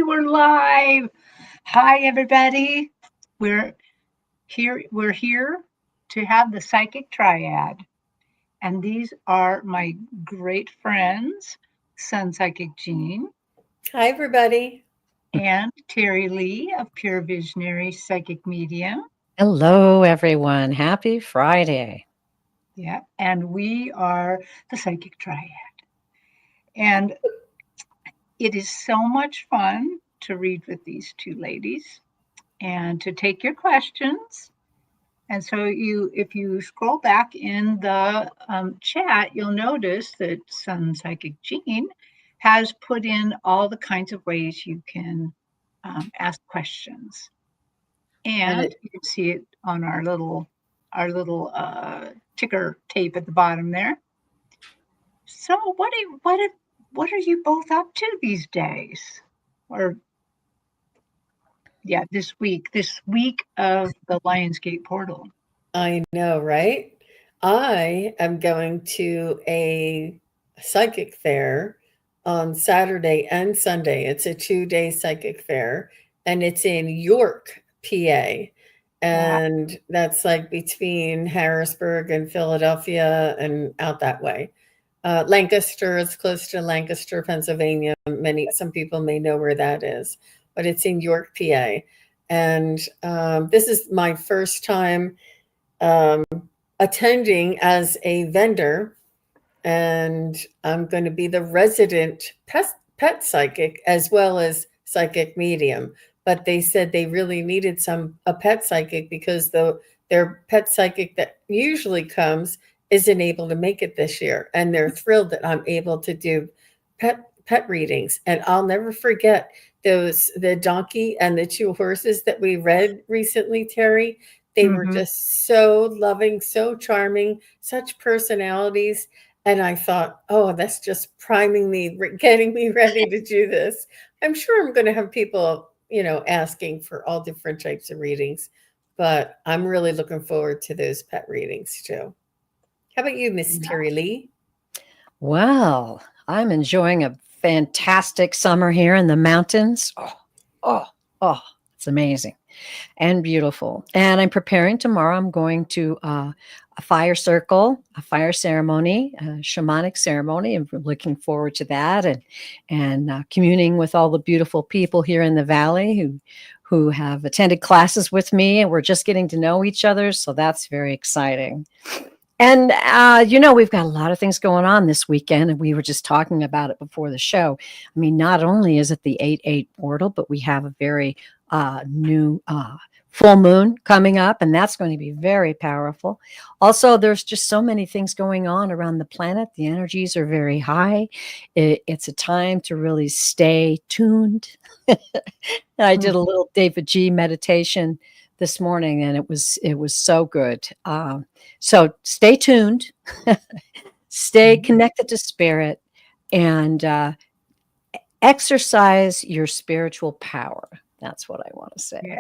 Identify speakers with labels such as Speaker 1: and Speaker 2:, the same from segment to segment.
Speaker 1: we're live. Hi, everybody. We're here to have the Psychic Triad. And these are my great friends, SunPsychic Jean.
Speaker 2: Hi, everybody.
Speaker 1: And Terri Lee of Pure Visionary Psychic Medium.
Speaker 3: Hello, everyone. Happy Friday.
Speaker 1: Yeah, and we are the Psychic Triad. And it is so much fun to read with these two ladies and to take your questions. And so if you scroll back in the chat, you'll notice that SunPsychic Jean has put in all the kinds of ways you can ask questions. And you can see it on our little ticker tape at the bottom there. So what are you both up to these days? Or this week of the Lionsgate portal.
Speaker 2: I know, right? I am going to a psychic fair on Saturday and Sunday. It's a 2-day psychic fair, and it's in York, PA. And that's like between Harrisburg and Philadelphia and out that way. Lancaster is close to Lancaster, Pennsylvania. Some people may know where that is, but it's in York, PA. And this is my first time attending as a vendor, and I'm going to be the resident pet psychic as well as psychic medium. But they said they really needed a pet psychic because their pet psychic that usually comes isn't able to make it this year, and they're thrilled that I'm able to do pet readings. And I'll never forget the donkey and the 2 horses that we read recently, Terri. They were just so loving, so charming, such personalities. And I thought, oh, that's just priming me, getting me ready to do this. I'm sure I'm going to have people, asking for all different types of readings, but I'm really looking forward to those pet readings too. How about you, Miss Terri Lee?
Speaker 3: Well, I'm enjoying a fantastic summer here in the mountains. Oh, it's amazing and beautiful. And I'm preparing tomorrow. I'm going to a fire circle, a fire ceremony, a shamanic ceremony. I'm looking forward to that and communing with all the beautiful people here in the valley who have attended classes with me, and we're just getting to know each other. So that's very exciting. And, we've got a lot of things going on this weekend, and we were just talking about it before the show. I mean, not only is it the 8/8 portal, but we have a very new full moon coming up, and that's going to be very powerful. Also, there's just so many things going on around the planet. The energies are very high. It's a time to really stay tuned. I did a little David G meditation this morning, and it was so good. So stay tuned, stay connected to spirit, and exercise your spiritual power. That's what I want to say.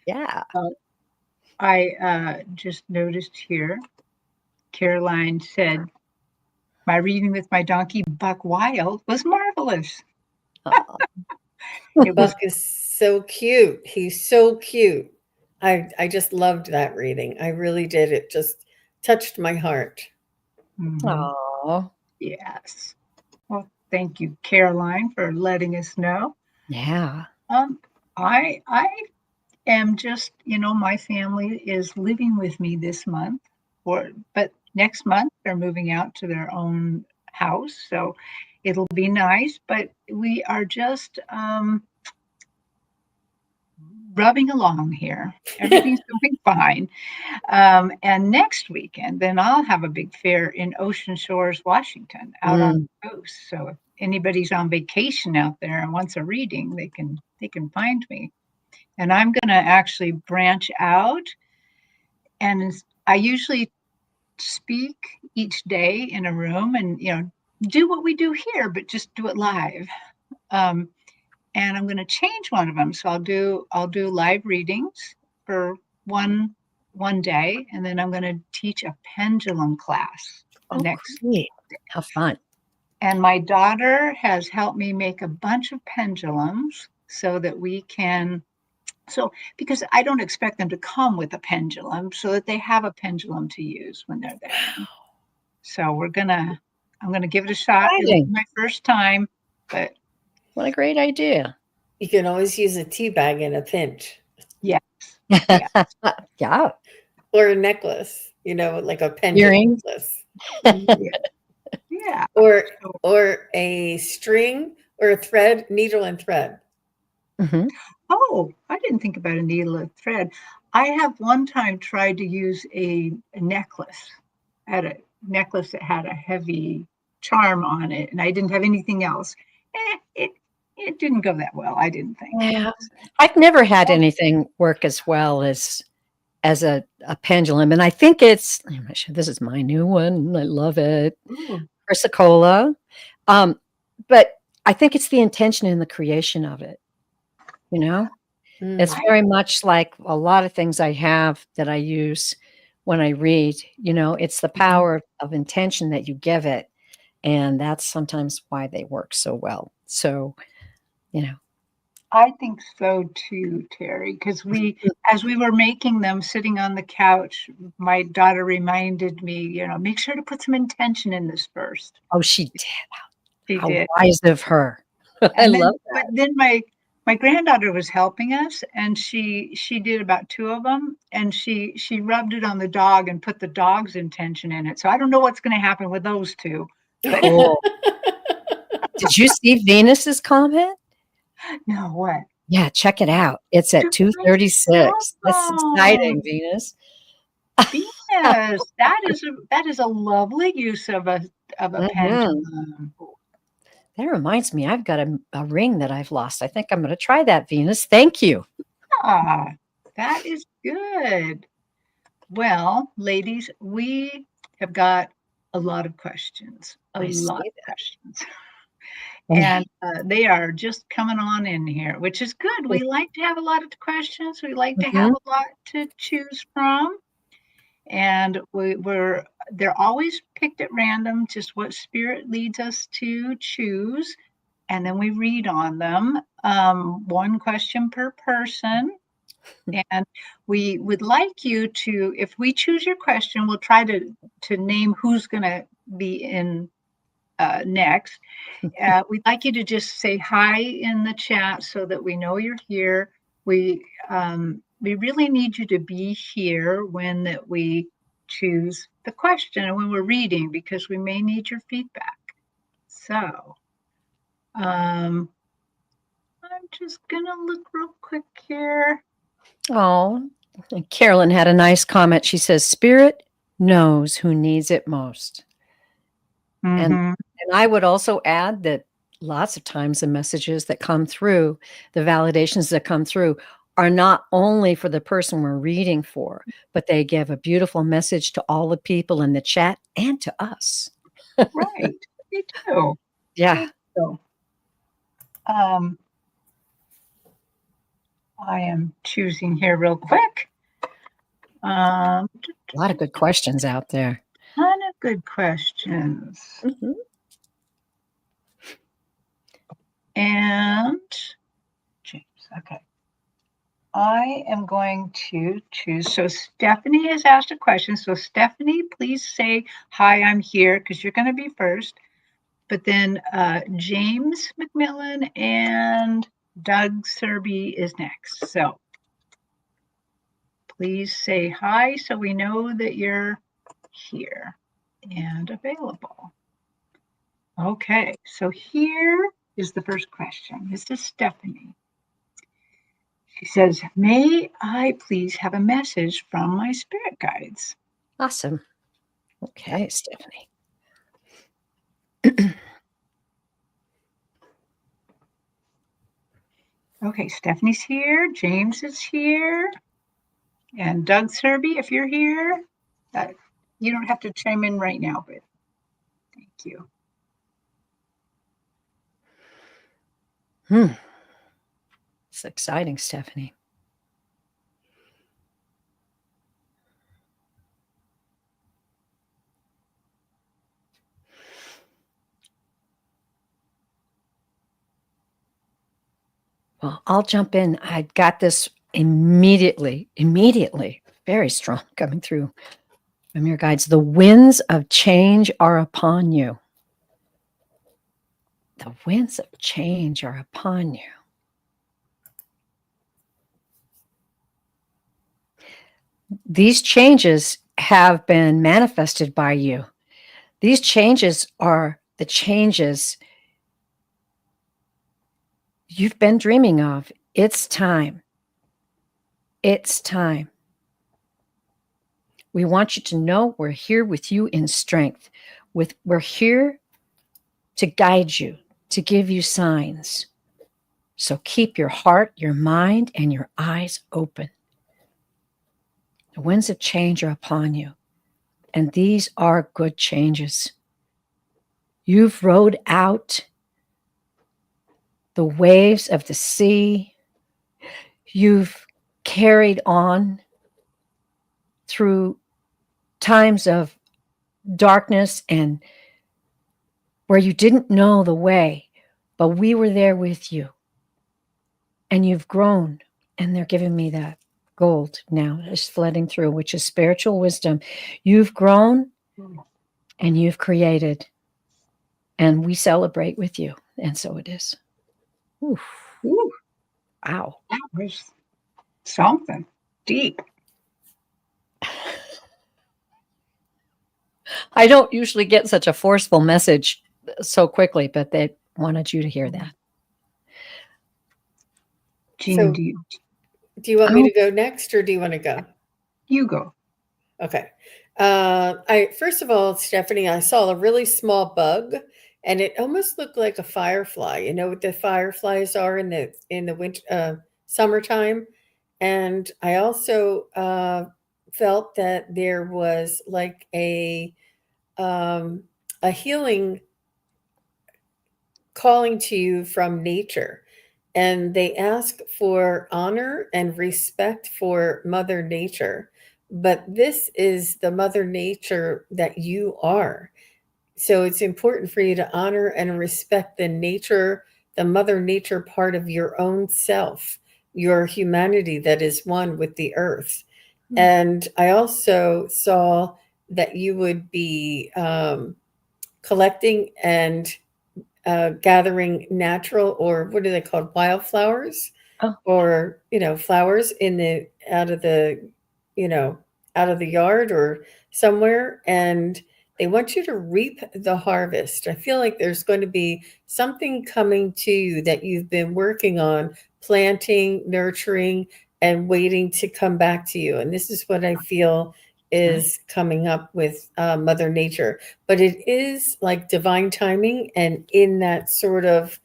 Speaker 3: Yeah.
Speaker 1: I just noticed here, Caroline said, my reading with my donkey Buck Wild was marvelous.
Speaker 2: Buck is so cute. He's so cute. I just loved that reading. I really did. It just touched my heart.
Speaker 3: Oh,
Speaker 1: yes. Well, thank you, Caroline, for letting us know.
Speaker 3: Yeah.
Speaker 1: I am just, my family is living with me this month, but next month they're moving out to their own house, so it'll be nice. But we are just rubbing along here. Everything's going fine. And next weekend, then I'll have a big fair in Ocean Shores, Washington, out on the coast. So if anybody's on vacation out there and wants a reading, they can find me. And I'm going to actually branch out. And I usually speak each day in a room and, do what we do here, but just do it live. And I'm going to change one of them. So I'll do live readings for one day, and then I'm going to teach a pendulum class next
Speaker 3: week. How fun.
Speaker 1: And my daughter has helped me make a bunch of pendulums so that we can. So, because I don't expect them to come with a pendulum, so that they have a pendulum to use when they're there. So I'm gonna give it a shot. It'll be my first time, but
Speaker 3: what a great idea.
Speaker 2: You can always use a tea bag in a pinch.
Speaker 1: yes.
Speaker 3: Yeah.
Speaker 2: Or a necklace, like a pendant
Speaker 3: Earrings.
Speaker 2: necklace.
Speaker 1: Yeah.
Speaker 2: Or a string or a thread, needle and thread.
Speaker 3: Mm-hmm.
Speaker 1: Oh, I didn't think about a needle and thread. I have one time tried to use a necklace. I had a necklace that had a heavy charm on it, and I didn't have anything else. It didn't go that well, I didn't think.
Speaker 3: Yeah. I've never had anything work as well as a pendulum. And I think this is my new one. I love it. Persicola. But I think it's the intention in the creation of it. It's very much like a lot of things I have that I use when I read. It's the power of intention that you give it. And that's sometimes why they work so well. So,
Speaker 1: I think so too, Terri, because as we were making them sitting on the couch, my daughter reminded me, make sure to put some intention in this first.
Speaker 3: Oh, she did.
Speaker 1: She
Speaker 3: How
Speaker 1: did.
Speaker 3: wise of her. I love that.
Speaker 1: But then my granddaughter was helping us, and she did about 2 of them, and she rubbed it on the dog and put the dog's intention in it. So I don't know what's going to happen with those 2. But
Speaker 3: cool. Did you see Venus's comment?
Speaker 1: No, what?
Speaker 3: Yeah, check it out. It's at 2:36. That's exciting, Venus.
Speaker 1: Venus, that is a lovely use of a pendulum.
Speaker 3: That reminds me, I've got a ring that I've lost. I think I'm going to try that, Venus. Thank you.
Speaker 1: That is good. Well, ladies, we have got a lot of questions. And they are just coming on in here, which is good. We like to have a lot of questions. We like to have a lot to choose from. And they're always picked at random, just what spirit leads us to choose. And then we read on them, 1 question per person. And we would like you to, if we choose your question, we'll try to name who's going to be in next. We'd like you to just say hi in the chat so that we know you're here. We really need you to be here when we choose the question and when we're reading, because we may need your feedback. So I'm just gonna look real quick here.
Speaker 3: Oh, Carolyn had a nice comment. She says, "Spirit knows who needs it most." And I would also add that lots of times the messages that come through, the validations that come through, are not only for the person we're reading for, but they give a beautiful message to all the people in the chat and to us.
Speaker 1: Right. They do.
Speaker 3: Yeah.
Speaker 1: I am choosing here real quick.
Speaker 3: A lot of good questions out there.
Speaker 1: A ton of good questions. And James, okay. I am going to choose. So Stephanie has asked a question. So Stephanie, please say, hi, I'm here, because you're going to be first. But then James McMillan and Doug Serby is next. So please say hi so we know that you're here and available. Okay, so here is the first question. This is Stephanie. She says, may I please have a message from my spirit guides?
Speaker 3: Awesome. Okay, Stephanie.
Speaker 1: Okay, Stephanie's here. James is here. And Doug Serby, if you're here, you don't have to chime in right now, but thank you.
Speaker 3: It's exciting, Stephanie. Well, I'll jump in. I got this immediately, very strong coming through from your guides. The winds of change are upon you. The winds of change are upon you. These changes have been manifested by you. These changes are the changes you've been dreaming of. It's time. It's time. We want you to know we're here with you in strength. We're here to guide you, to give you signs. So keep your heart, your mind, and your eyes open. The winds of change are upon you, and these are good changes. You've rode out the waves of the sea. You've carried on through times of darkness and where you didn't know the way, but we were there with you. And you've grown, and they're giving me that gold now, just flooding through, which is spiritual wisdom. You've grown and you've created, and we celebrate with you. And so it is. Oof.
Speaker 1: Ooh,
Speaker 3: Wow.
Speaker 1: that was something deep.
Speaker 3: I don't usually get such a forceful message so quickly, but they wanted you to hear that.
Speaker 1: Jean,
Speaker 2: So-
Speaker 1: do
Speaker 2: Do you want me to go next, or do you want to go?
Speaker 1: you go?
Speaker 2: Okay. I first of all, Stephanie, I saw a really small bug, and it almost looked like a firefly. You know what the fireflies are in the winter, summertime, and I also felt that there was like a healing calling to you from nature. And they ask for honor and respect for Mother Nature. But this is the Mother Nature that you are. So it's important for you to honor and respect the nature, the Mother Nature part of your own self, your humanity that is one with the earth. And I also saw that you would be collecting and gathering natural, or what are they called, wildflowers, or flowers out of the yard or somewhere, and they want you to reap the harvest. I feel like there's going to be something coming to you that you've been working on, planting, nurturing, and waiting to come back to you. And this is what I feel is coming up with Mother Nature. But it is like divine timing, and in that sort of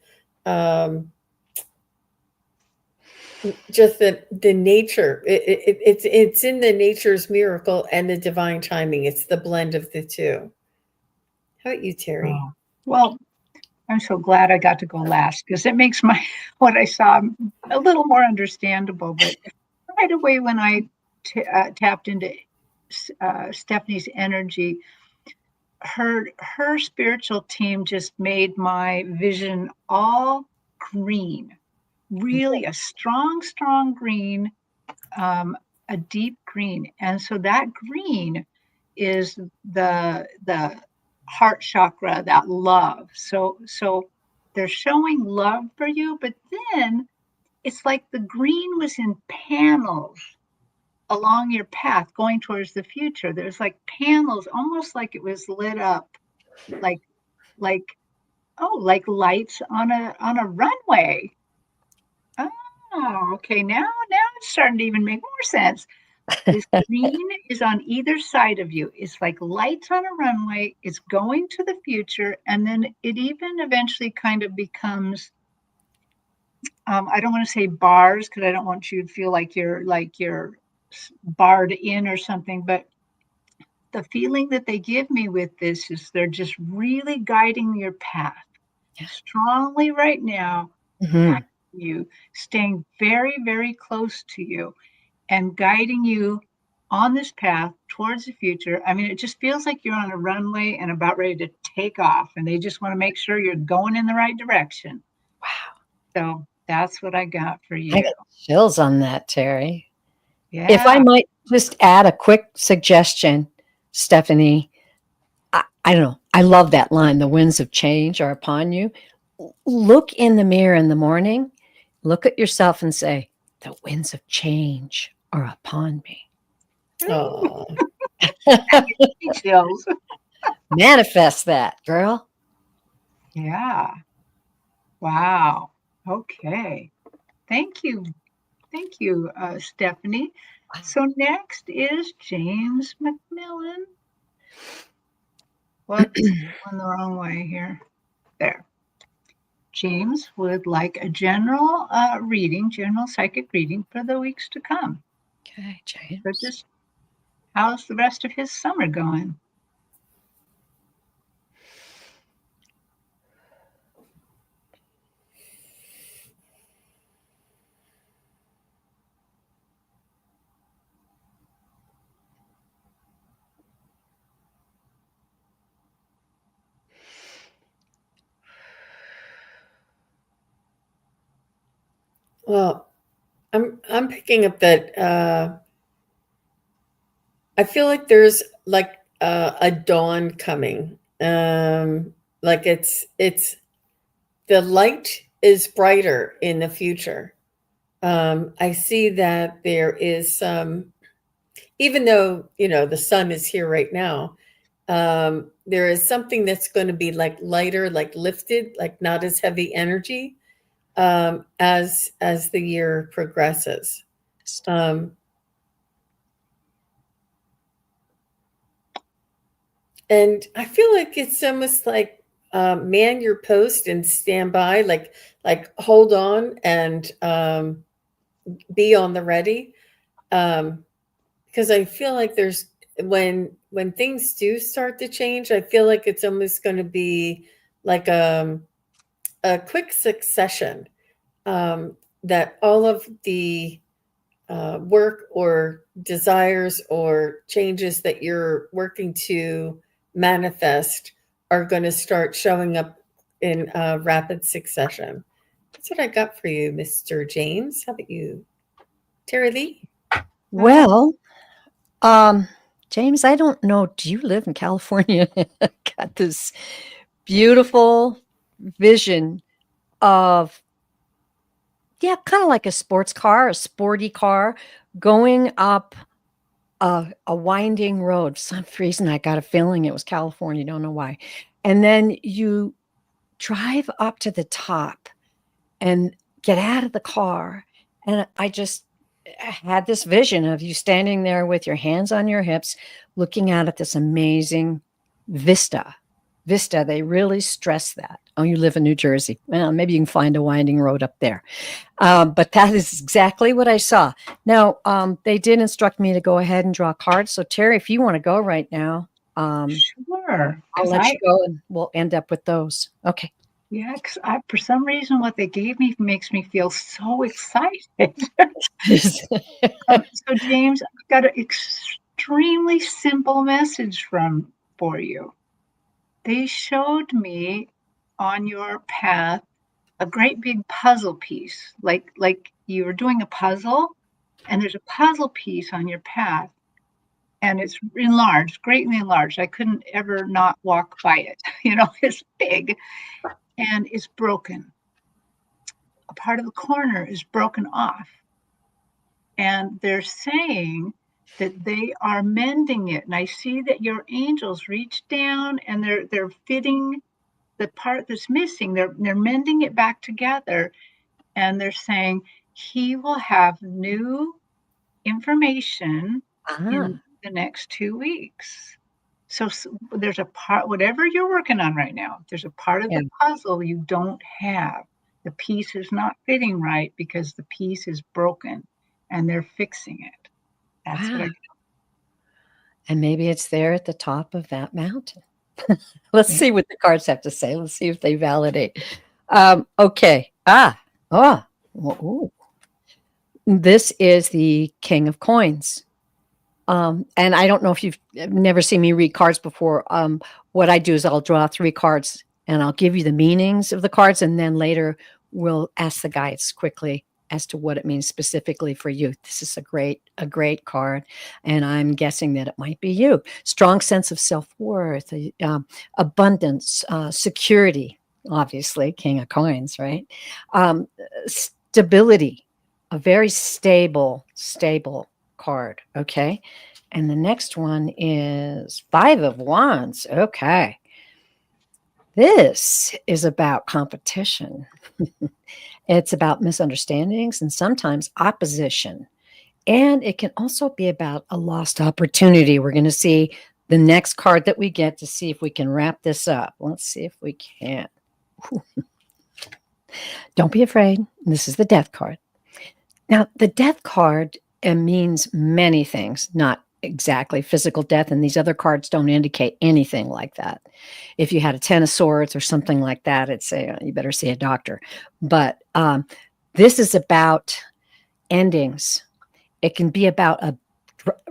Speaker 2: just the nature, it's in the nature's miracle and the divine timing. It's the blend of the two. How about you, Terri?
Speaker 1: Oh, well, I'm so glad I got to go last, because it makes what I saw a little more understandable. But right away, when I tapped into Stephanie's energy, her spiritual team just made my vision all green, really a strong green, a deep green. And so that green is the heart chakra, that love. So they're showing love for you, but then it's like the green was in panels along your path going towards the future. There's like panels, almost like it was lit up, like like lights on a runway. Oh, okay. Now it's starting to even make more sense. This green is on either side of you. It's like lights on a runway. It's going to the future, and then it even eventually kind of becomes. I don't want to say bars, because I don't want you to feel like you're barred in or something. But the feeling that they give me with this is they're just really guiding your path strongly right now, guiding you, staying very, very close to you, and guiding you on this path towards the future. I mean, it just feels like you're on a runway and about ready to take off, and they just want to make sure you're going in the right direction.
Speaker 3: Wow.
Speaker 1: So That's what I got for
Speaker 3: I
Speaker 1: you.
Speaker 3: got chills on that, Terry.
Speaker 1: Yeah.
Speaker 3: If I might just add a quick suggestion, Stephanie, I don't know. I love that line. The winds of change are upon you. Look in the mirror in the morning, look at yourself and say, the winds of change are upon me.
Speaker 2: Oh,
Speaker 1: Chills.
Speaker 3: Manifest that, girl.
Speaker 1: Yeah. Wow. Okay. Thank you. Thank you, Stephanie. So next is James McMillan. What's going the wrong way here? There. James would like a general general psychic reading for the weeks to come.
Speaker 3: Okay, James.
Speaker 1: So just how's the rest of his summer going?
Speaker 2: well, I'm picking up that I feel like there's like a dawn coming. Like it's the light is brighter in the future. I see that there is some, even though the sun is here right now, there is something that's going to be like lighter, like lifted, like not as heavy energy as the year progresses. And I feel like it's almost like man your post and stand by, like hold on and be on the ready, because I feel like there's when things do start to change, I feel like it's almost going to be like a quick succession, that all of the work or desires or changes that you're working to manifest are going to start showing up in rapid succession. That's what I got for you, Mr. James. How about you, Terry Lee?
Speaker 3: Well, James, I don't know. Do you live in California? Got this beautiful vision of, yeah, kind of like a sports car, a sporty car going up a winding road. For some reason, I got a feeling it was California. Don't know why. And then you drive up to the top and get out of the car. And I just had this vision of you standing there with your hands on your hips, looking out at this amazing vista. They really stress that. Oh, you live in New Jersey. Well, maybe you can find a winding road up there. But that is exactly what I saw. Now, they did instruct me to go ahead and draw cards. So, Terry, if you want to go right now,
Speaker 1: Sure.
Speaker 3: I'll let you go and we'll end up with those. Okay.
Speaker 1: Yeah, because for some reason, what they gave me makes me feel so excited. So, James, I've got an extremely simple message for you. They showed me on your path a great big puzzle piece, like you were doing a puzzle, and there's a puzzle piece on your path, and it's enlarged, greatly enlarged. I couldn't ever not walk by it. It's big, and it's broken. A part of the corner is broken off, and they're saying that they are mending it. And I see that your angels reach down and they're fitting the part that's missing. They're mending it back together, and they're saying he will have new information in the next 2 weeks. So there's a part, whatever you're working on right now, there's a part of the puzzle you don't have. The piece is not fitting right because the piece is broken, and they're fixing it. That's what I got.
Speaker 3: And maybe it's there at the top of that mountain. Let's see what the cards have to say. Let's see if they validate. Okay. Ooh. This is the King of Coins. And I don't know if you've never seen me read cards before. What I do is I'll draw 3 cards and I'll give you the meanings of the cards. And then later we'll ask the guides quickly as to what it means specifically for you. This is a great card, and I'm guessing that it might be you. Strong sense of self-worth, abundance, security, obviously, King of Coins, right? Stability, a very stable card, okay? And the next one is Five of Wands. Okay. This is about competition. It's about misunderstandings and sometimes opposition. And it can also be about a lost opportunity. We're going to see the next card that we get to see if we can wrap this up. Let's see if we can. Don't be afraid. This is the Death card. Now, the Death card means many things, not exactly physical death, and these other cards don't indicate anything like that. If you had a Ten of Swords or something like that, it'd say you better see a doctor. But this is about endings. It can be about a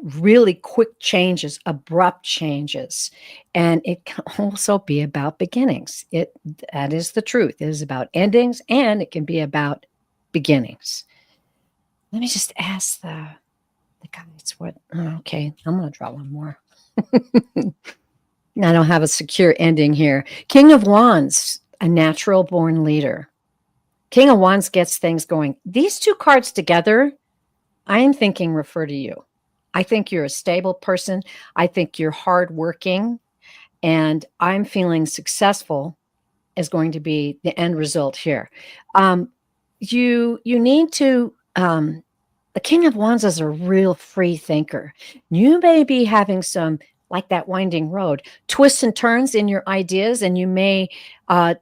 Speaker 3: really quick changes, abrupt changes, and it can also be about beginnings. That is the truth. It is about endings, and it can be about beginnings. Let me just ask the guys what. Okay, I'm going to draw one more. I don't have a secure ending here. King of Wands, a natural born leader. King of Wands gets things going. These two cards together, I am thinking refer to you. I think you're a stable person. I think you're hardworking, and I'm feeling successful is going to be the end result here. You need to. The King of Wands is a real free thinker. You may be having some, like that winding road, twists and turns in your ideas, and you may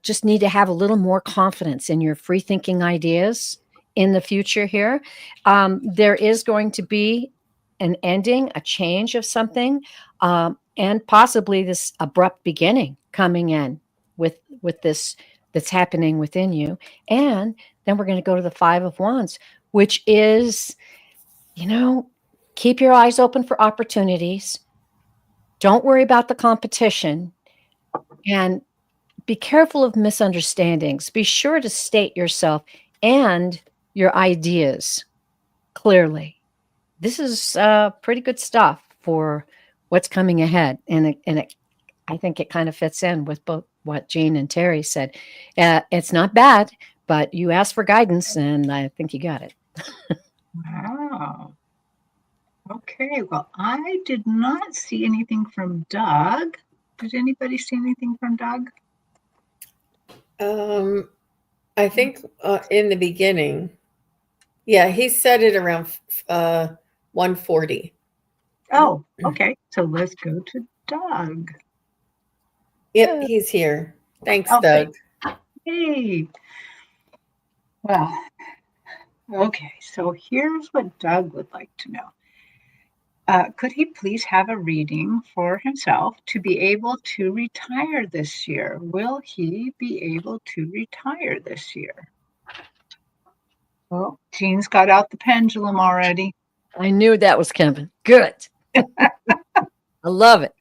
Speaker 3: just need to have a little more confidence in your free thinking ideas in the future here. There is going to be an ending, a change of something, and possibly this abrupt beginning coming in with this that's happening within you. And then we're going to go to the Five of Wands, which is, keep your eyes open for opportunities. Don't worry about the competition, and be careful of misunderstandings. Be sure to state yourself and your ideas clearly. This is pretty good stuff for what's coming ahead. And I think it kind of fits in with both what Jean and Terri said. It's not bad, but you asked for guidance, and I think you got it.
Speaker 1: Wow. Okay, well, I did not see anything from Doug. Did anybody see anything from Doug?
Speaker 2: I think in the beginning, yeah, he said it around 140.
Speaker 1: Oh, okay. So let's go to Doug.
Speaker 2: Yep, he's here. Thanks,
Speaker 1: Okay.
Speaker 2: Doug.
Speaker 1: Hey. Well, okay. So here's what Doug would like to know. Could he please have a reading for himself to be able to retire this year? Will he be able to retire this year? Well, Jean's got out the pendulum already.
Speaker 3: I knew that was coming. Good. I love it.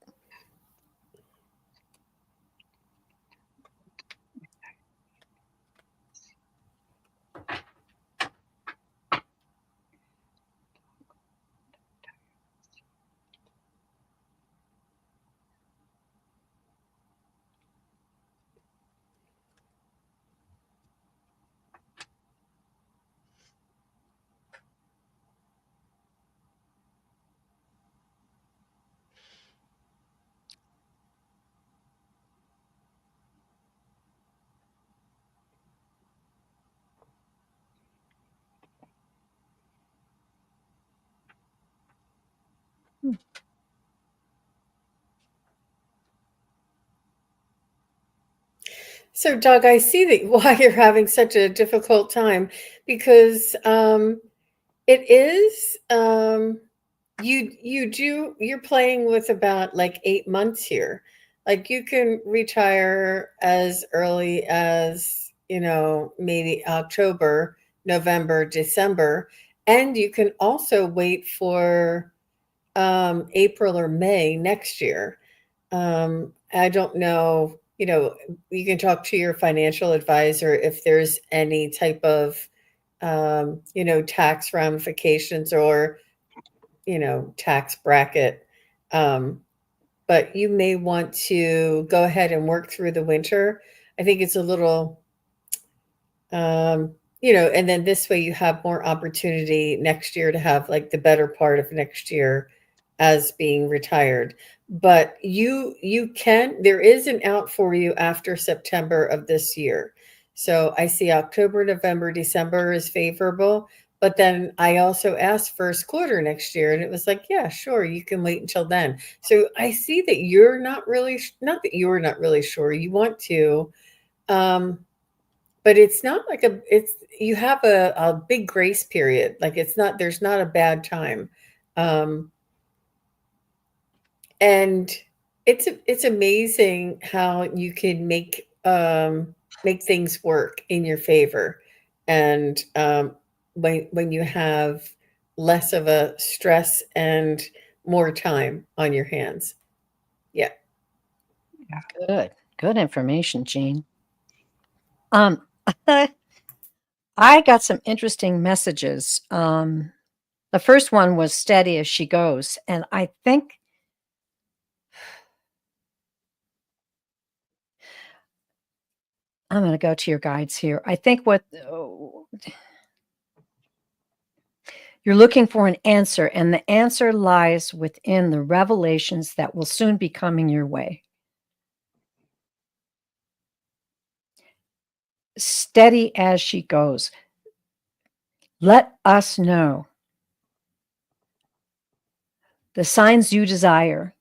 Speaker 2: So, Doug, I see that why you're having such a difficult time, because it is you're playing with about like 8 months here. Like, you can retire as early as maybe October, November, December, and you can also wait for April or May next year. I don't know you can talk to your financial advisor if there's any type of, tax ramifications or, tax bracket. But you may want to go ahead and work through the winter. I think it's a little, and then this way you have more opportunity next year to have like the better part of next year as being retired. But there is an out for you after September of this year. So I see October, November, December is favorable. But then I also asked first quarter next year, and it was like, yeah, sure, you can wait until then. So I see that you're not really, not that you're not really sure. You want to, but it's not like you have a big grace period. Like there's not a bad time. And it's amazing how you can make things work in your favor. And when you have less of a stress and more time on your hands. Yeah.
Speaker 3: Good information, Jean. I got some interesting messages. The first one was steady as she goes. And I think I'm going to go to your guides here. I think you're looking for an answer, and the answer lies within the revelations that will soon be coming your way. Steady as she goes. Let us know the signs you desire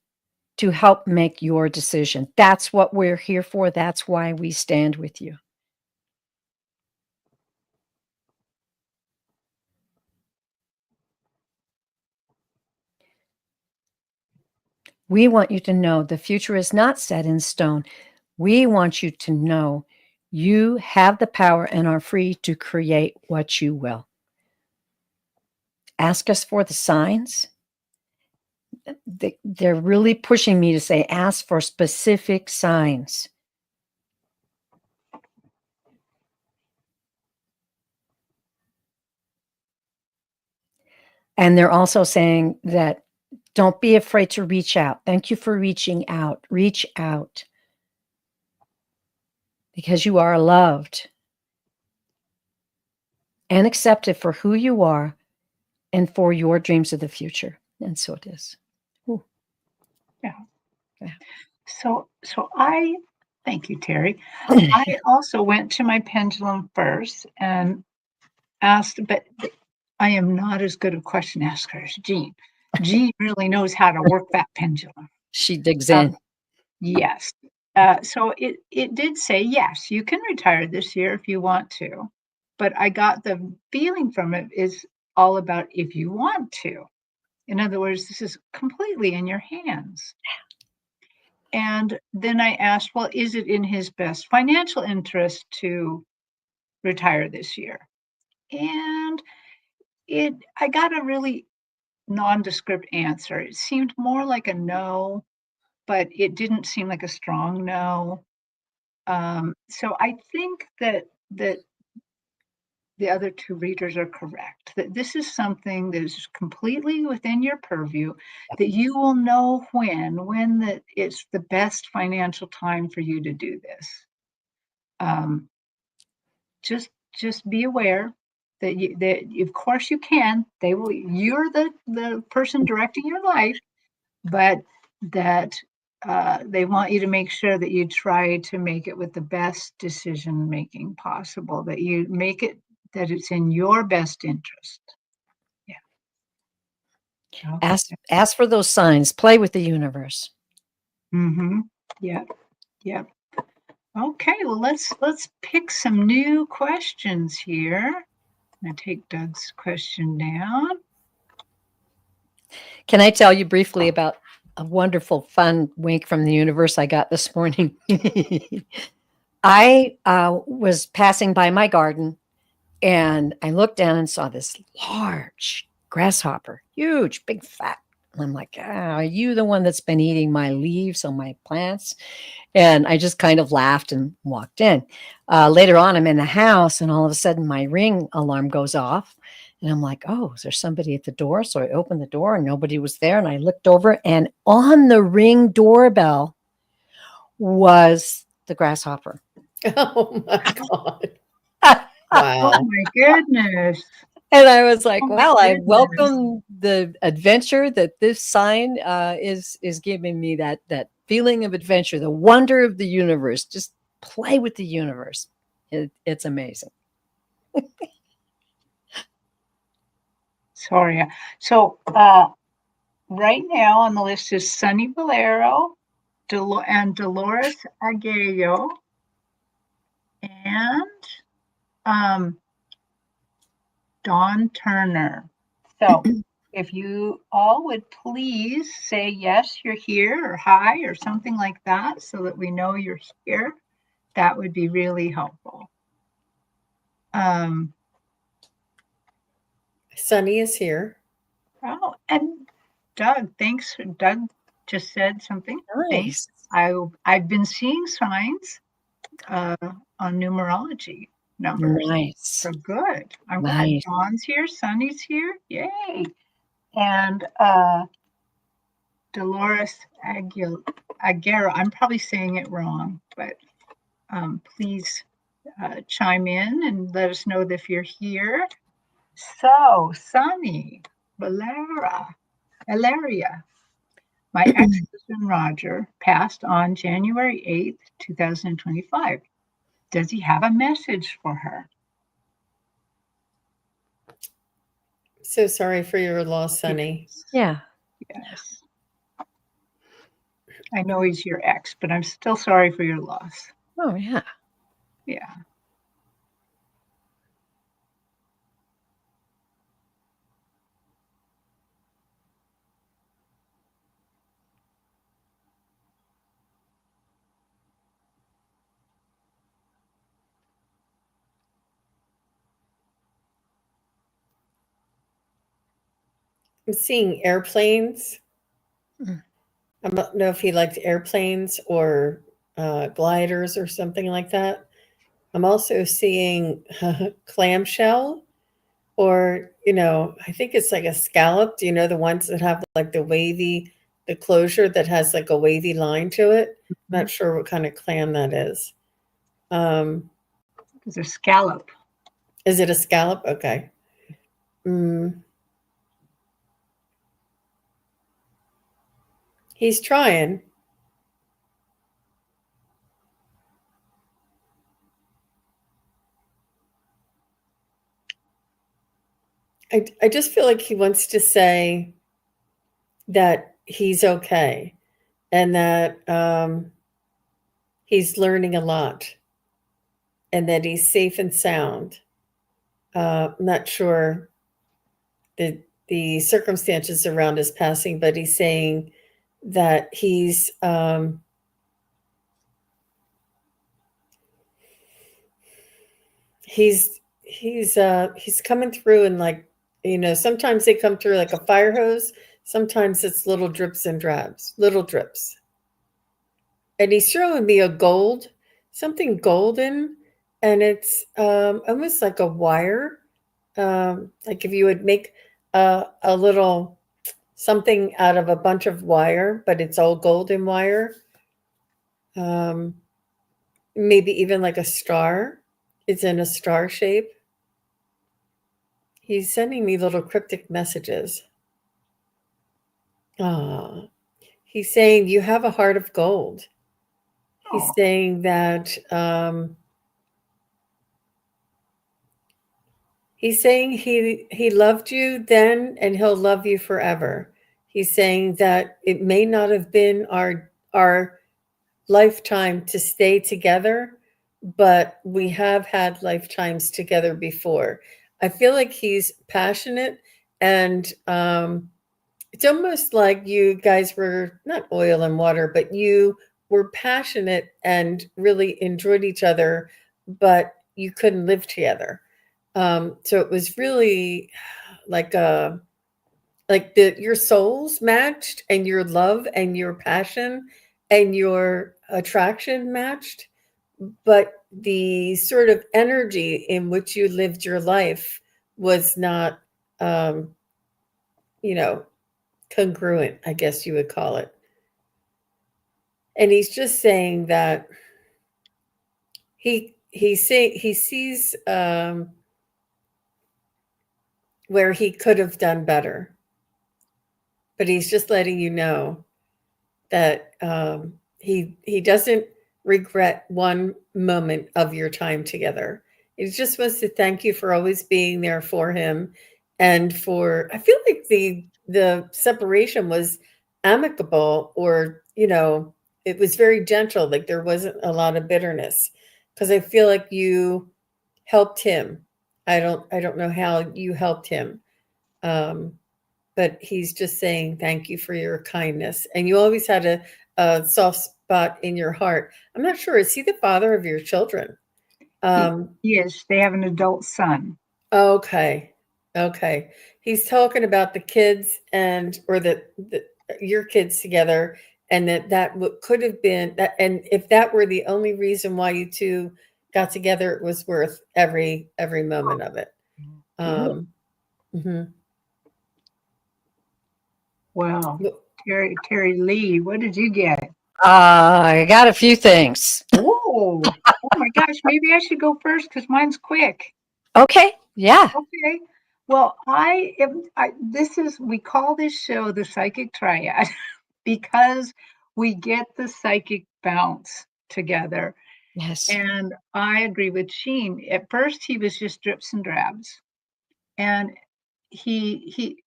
Speaker 3: to help make your decision. That's what we're here for. That's why we stand with you. We want you to know the future is not set in stone. We want you to know you have the power and are free to create what you will. Ask us for the signs. They're really pushing me to say, ask for specific signs. And they're also saying that don't be afraid to reach out. Thank you for reaching out. Reach out. Because you are loved and accepted for who you are and for your dreams of the future. And so it is. Ooh.
Speaker 1: Yeah. So I thank you, Terri. I also went to my pendulum first and asked, but I am not as good a question asker as Jean. Jean really knows how to work that pendulum.
Speaker 3: She digs in.
Speaker 1: Yes. So it did say, yes, you can retire this year if you want to. But I got the feeling from it is all about if you want to. In other words, this is completely in your hands. And then I asked, well, is it in his best financial interest to retire this year? And I got a really nondescript answer. It seemed more like a no, but it didn't seem like a strong no. So I think that the other two readers are correct, that this is something that is completely within your purview, that you will know when it's the best financial time for you to do this. Just be aware that of course you can. You're the person directing your life, but that they want you to make sure that you try to make it with the best decision making possible, that you make it that it's in your best interest. Yeah. Okay.
Speaker 3: Ask for those signs. Play with the universe.
Speaker 1: Mm-hmm. Yep. Yep. Okay. Well, let's pick some new questions here. I'm going to take Doug's question down.
Speaker 3: Can I tell you briefly about a wonderful, fun wink from the universe I got this morning? I was passing by my garden, and I looked down and saw this large grasshopper, huge, big, fat, I'm like, are you the one that's been eating my leaves on my plants? And I just kind of laughed and walked in. Later on, I'm in the house, and all of a sudden my ring alarm goes off. And I'm like, oh, is there somebody at the door? So I opened the door and nobody was there. And I looked over, and on the Ring doorbell was the grasshopper.
Speaker 2: Oh my God.
Speaker 1: Oh
Speaker 2: Wow.
Speaker 1: my goodness.
Speaker 3: And I was like,
Speaker 1: Oh my
Speaker 3: well, I
Speaker 1: goodness.
Speaker 3: welcome the adventure that this sign is giving me, that feeling of adventure, the wonder of the universe. Just play with the universe. It's amazing.
Speaker 1: Sorry. So right now on the list is Sunny Valero and Dolores Aguayo and Dawn Turner. So if you all would please say yes, you're here, or hi, or something like that, so that we know you're here, that would be really helpful.
Speaker 2: Sunny is here.
Speaker 1: Oh, and Doug, thanks. Doug just said something.
Speaker 3: Nice.
Speaker 1: Thanks. I've been seeing signs on numerology numbers.
Speaker 3: Nice.
Speaker 1: So good. I'm
Speaker 3: Nice.
Speaker 1: glad Dawn's here, Sunny's here. Yay. And Dolores Aguero, I'm probably saying it wrong, but please chime in and let us know if you're here. So, Sunny, Valeria, my ex-husband Roger passed on January 8th, 2025. Does he have a message for her?
Speaker 2: So sorry for your loss, Sunny.
Speaker 3: Yeah.
Speaker 1: Yes. I know he's your ex, but I'm still sorry for your loss.
Speaker 3: Oh, yeah.
Speaker 1: Yeah.
Speaker 2: I'm seeing airplanes.
Speaker 3: Mm.
Speaker 2: I don't know if he liked airplanes or gliders or something like that. I'm also seeing clamshell, or, I think it's like a scallop. Do you know the ones that have like the closure that has like a wavy line to it? Not sure what kind of clam that is.
Speaker 1: It's a scallop.
Speaker 2: Is it a scallop? Okay. He's trying. I just feel like he wants to say that he's okay and that he's learning a lot and that he's safe and sound. I'm not sure the circumstances around his passing, but he's saying that he's coming through, and like, sometimes they come through like a fire hose, sometimes it's little drips and drabs, little drips. And he's showing me something golden, and it's almost like a wire, like if you would make a little something out of a bunch of wire, but it's all golden wire. Maybe even like a star. It's in a star shape. He's sending me little cryptic messages. He's saying you have a heart of gold. He's saying that he's saying he loved you then and he'll love you forever. He's saying that it may not have been our lifetime to stay together, but we have had lifetimes together before. I feel like he's passionate, and it's almost like you guys were not oil and water, but you were passionate and really enjoyed each other, but you couldn't live together. So it was really like like your souls matched, and your love and your passion and your attraction matched, but the sort of energy in which you lived your life was not, um, you know, congruent, I guess you would call it. And he's just saying that he sees where he could have done better, but he's just letting you know that he doesn't regret one moment of your time together. He just wants to thank you for always being there for him, and for, I feel like the separation was amicable, or it was very gentle. Like there wasn't a lot of bitterness, because I feel like you helped him. I don't know how you helped him. But he's just saying thank you for your kindness. And you always had a soft spot in your heart. I'm not sure. Is he the father of your children?
Speaker 1: Yes, they have an adult son.
Speaker 2: Okay. Okay. He's talking about the kids, or your kids together, and that could have been that. And if that were the only reason why you two got together, it was worth every moment of it. Mhm.
Speaker 1: Well, Terry Lee, what did you get?
Speaker 3: I got a few things.
Speaker 1: Oh my gosh, maybe I should go first because mine's quick.
Speaker 3: Okay. Yeah.
Speaker 1: Okay. Well, we call this show the Psychic Triad because we get the psychic bounce together.
Speaker 3: Yes.
Speaker 1: And I agree with Sheen. At first, he was just drips and drabs. And he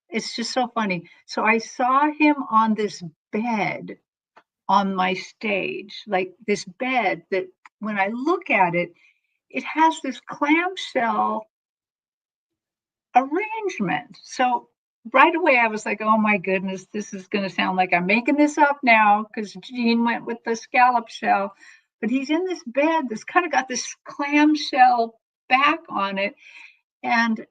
Speaker 1: it's just so funny. So I saw him on this bed on my stage, like this bed that when I look at it, it has this clamshell arrangement. So right away I was like, oh my goodness, this is going to sound like I'm making this up now because Gene went with the scallop shell. But he's in this bed that's kind of got this clamshell back on it. And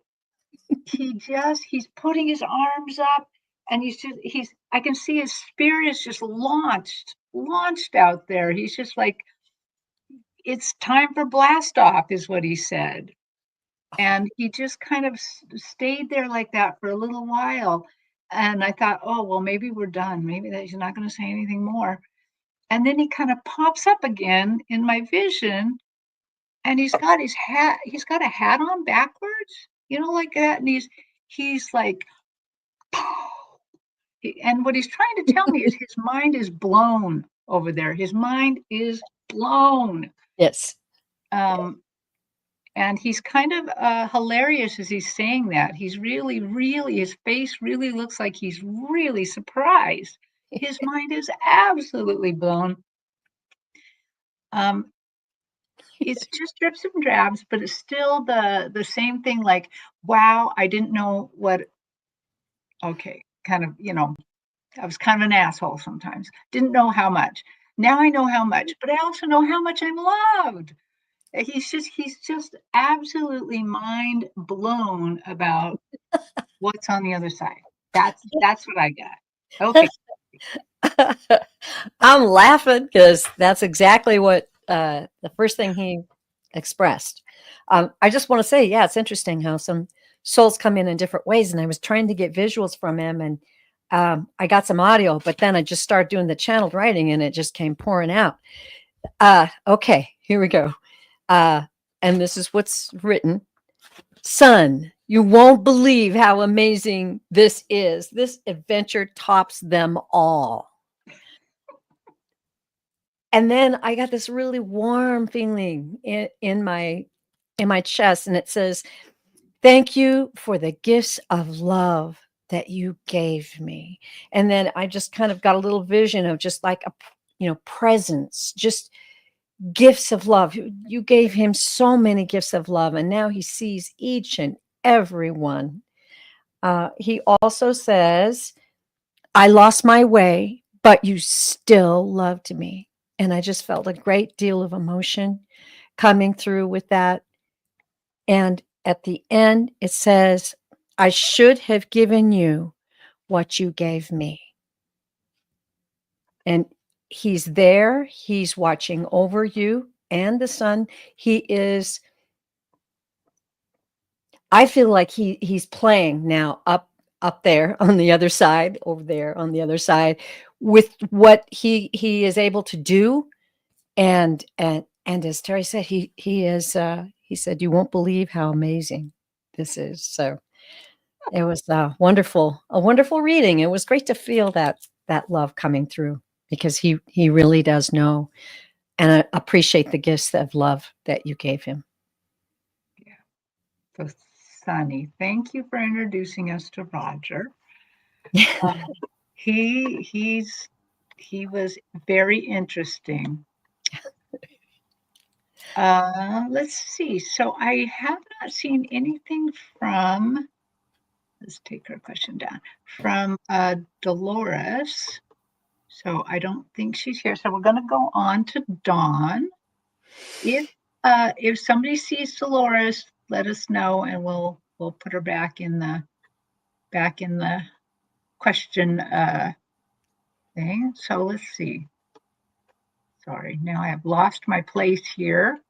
Speaker 1: he's putting his arms up, and I can see his spirit is just launched out there. He's just like, it's time for blast off, is what he said. And he just kind of stayed there like that for a little while. And I thought, oh, well, maybe we're done. Maybe that he's not going to say anything more. And then he kind of pops up again in my vision, and he's got a hat on backwards, like that. And he's like, and what he's trying to tell me is his mind is blown over there. His mind is blown.
Speaker 3: Yes.
Speaker 1: And he's kind of hilarious as he's saying that. He's really, really, his face really looks like he's really surprised. His mind is absolutely blown. It's just drips and drabs, but it's still the same thing. Like, wow, I didn't know what. Okay, kind of, I was kind of an asshole sometimes. Didn't know how much. Now I know how much, but I also know how much I'm loved. He's just absolutely mind blown about what's on the other side. That's what I got. Okay.
Speaker 3: I'm laughing because that's exactly what the first thing he expressed. I just want to say, yeah, it's interesting how some souls come in different ways. And I was trying to get visuals from him, and I got some audio, but then I just started doing the channeled writing, and it just came pouring out. Okay, here we go. And this is what's written. Son, you won't believe how amazing this is. This adventure tops them all. And then I got this really warm feeling in my chest, and it says, thank you for the gifts of love that you gave me. And then I just kind of got a little vision of just like presence, just gifts of love. You gave him so many gifts of love, and now he sees each and every one. He also says, I lost my way, but you still loved me. And I just felt a great deal of emotion coming through with that. And at the end, it says, I should have given you what you gave me. And he's there. He's watching over you and the son. He is, I feel like he's playing now up there on the other side, over there on the other side, with what he is able to do. And as Terri said, he said, you won't believe how amazing this is. So it was a wonderful reading. It was great to feel that love coming through, because he really does know and appreciate the gifts of love that you gave him.
Speaker 1: So, Sunny, thank you for introducing us to Roger. He was very interesting. Let's see. So I have not seen anything from, let's take her question down, from Dolores. So I don't think she's here. So we're going to go on to Dawn. If somebody sees Dolores, let us know, and we'll put her back in the question thing. So let's see. Sorry, now I have lost my place here.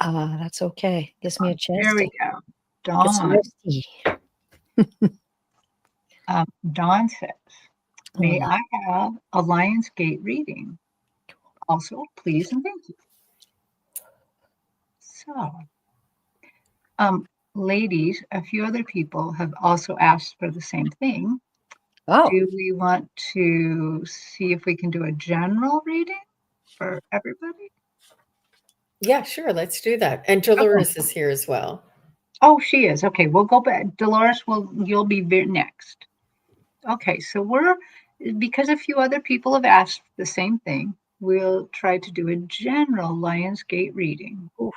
Speaker 3: That's okay. Gives me a chance.
Speaker 1: There we go. Dawn. Dawn says, may I have a Lionsgate reading? Also, please and thank you. So, ladies, a few other people have also asked for the same thing.
Speaker 3: Oh.
Speaker 1: Do we want to see if we can do a general reading for everybody?
Speaker 2: Yeah, sure. Let's do that. And Dolores is here as well.
Speaker 1: Oh, she is. Okay, we'll go back. Dolores, you'll be next. Okay, so because a few other people have asked the same thing, we'll try to do a general Lionsgate reading. Oof.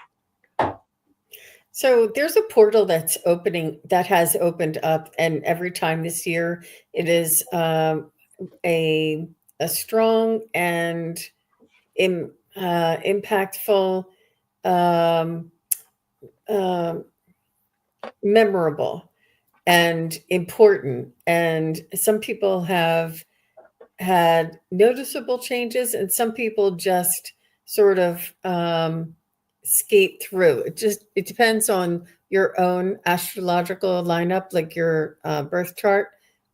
Speaker 2: So there's a portal that has opened up, and every time this year, it is a strong and impactful, memorable, and important. And some people have had noticeable changes, and some people just sort of skate through. It depends on your own astrological lineup, like your birth chart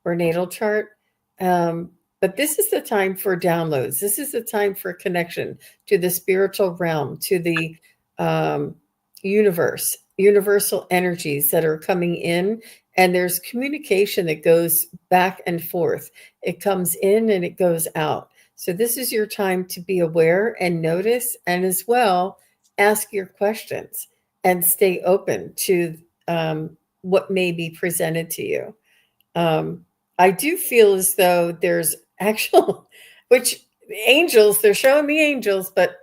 Speaker 2: or natal chart. But this is the time for downloads. This is the time for connection to the spiritual realm, to the universal energies that are coming in. And there's communication that goes back and forth. It comes in and it goes out. So this is your time to be aware and notice, and as well, ask your questions and stay open to what may be presented to you. I do feel as though there's angels, they're showing me angels, but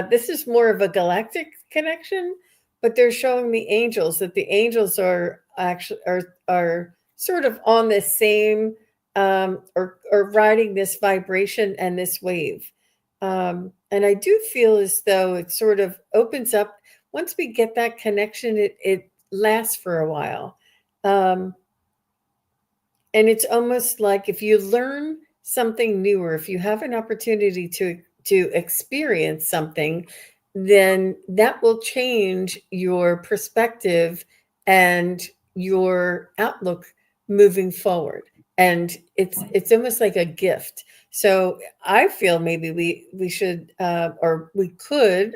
Speaker 2: this is more of a galactic connection, but they're showing me angels, that the angels are actually are sort of on the same or riding this vibration and this wave. And I do feel as though it sort of opens up. Once we get that connection, it lasts for a while. And it's almost like if you learn something new, or if you have an opportunity to experience something, then that will change your perspective and your outlook moving forward. And it's almost like a gift. So I feel maybe we should, or we could,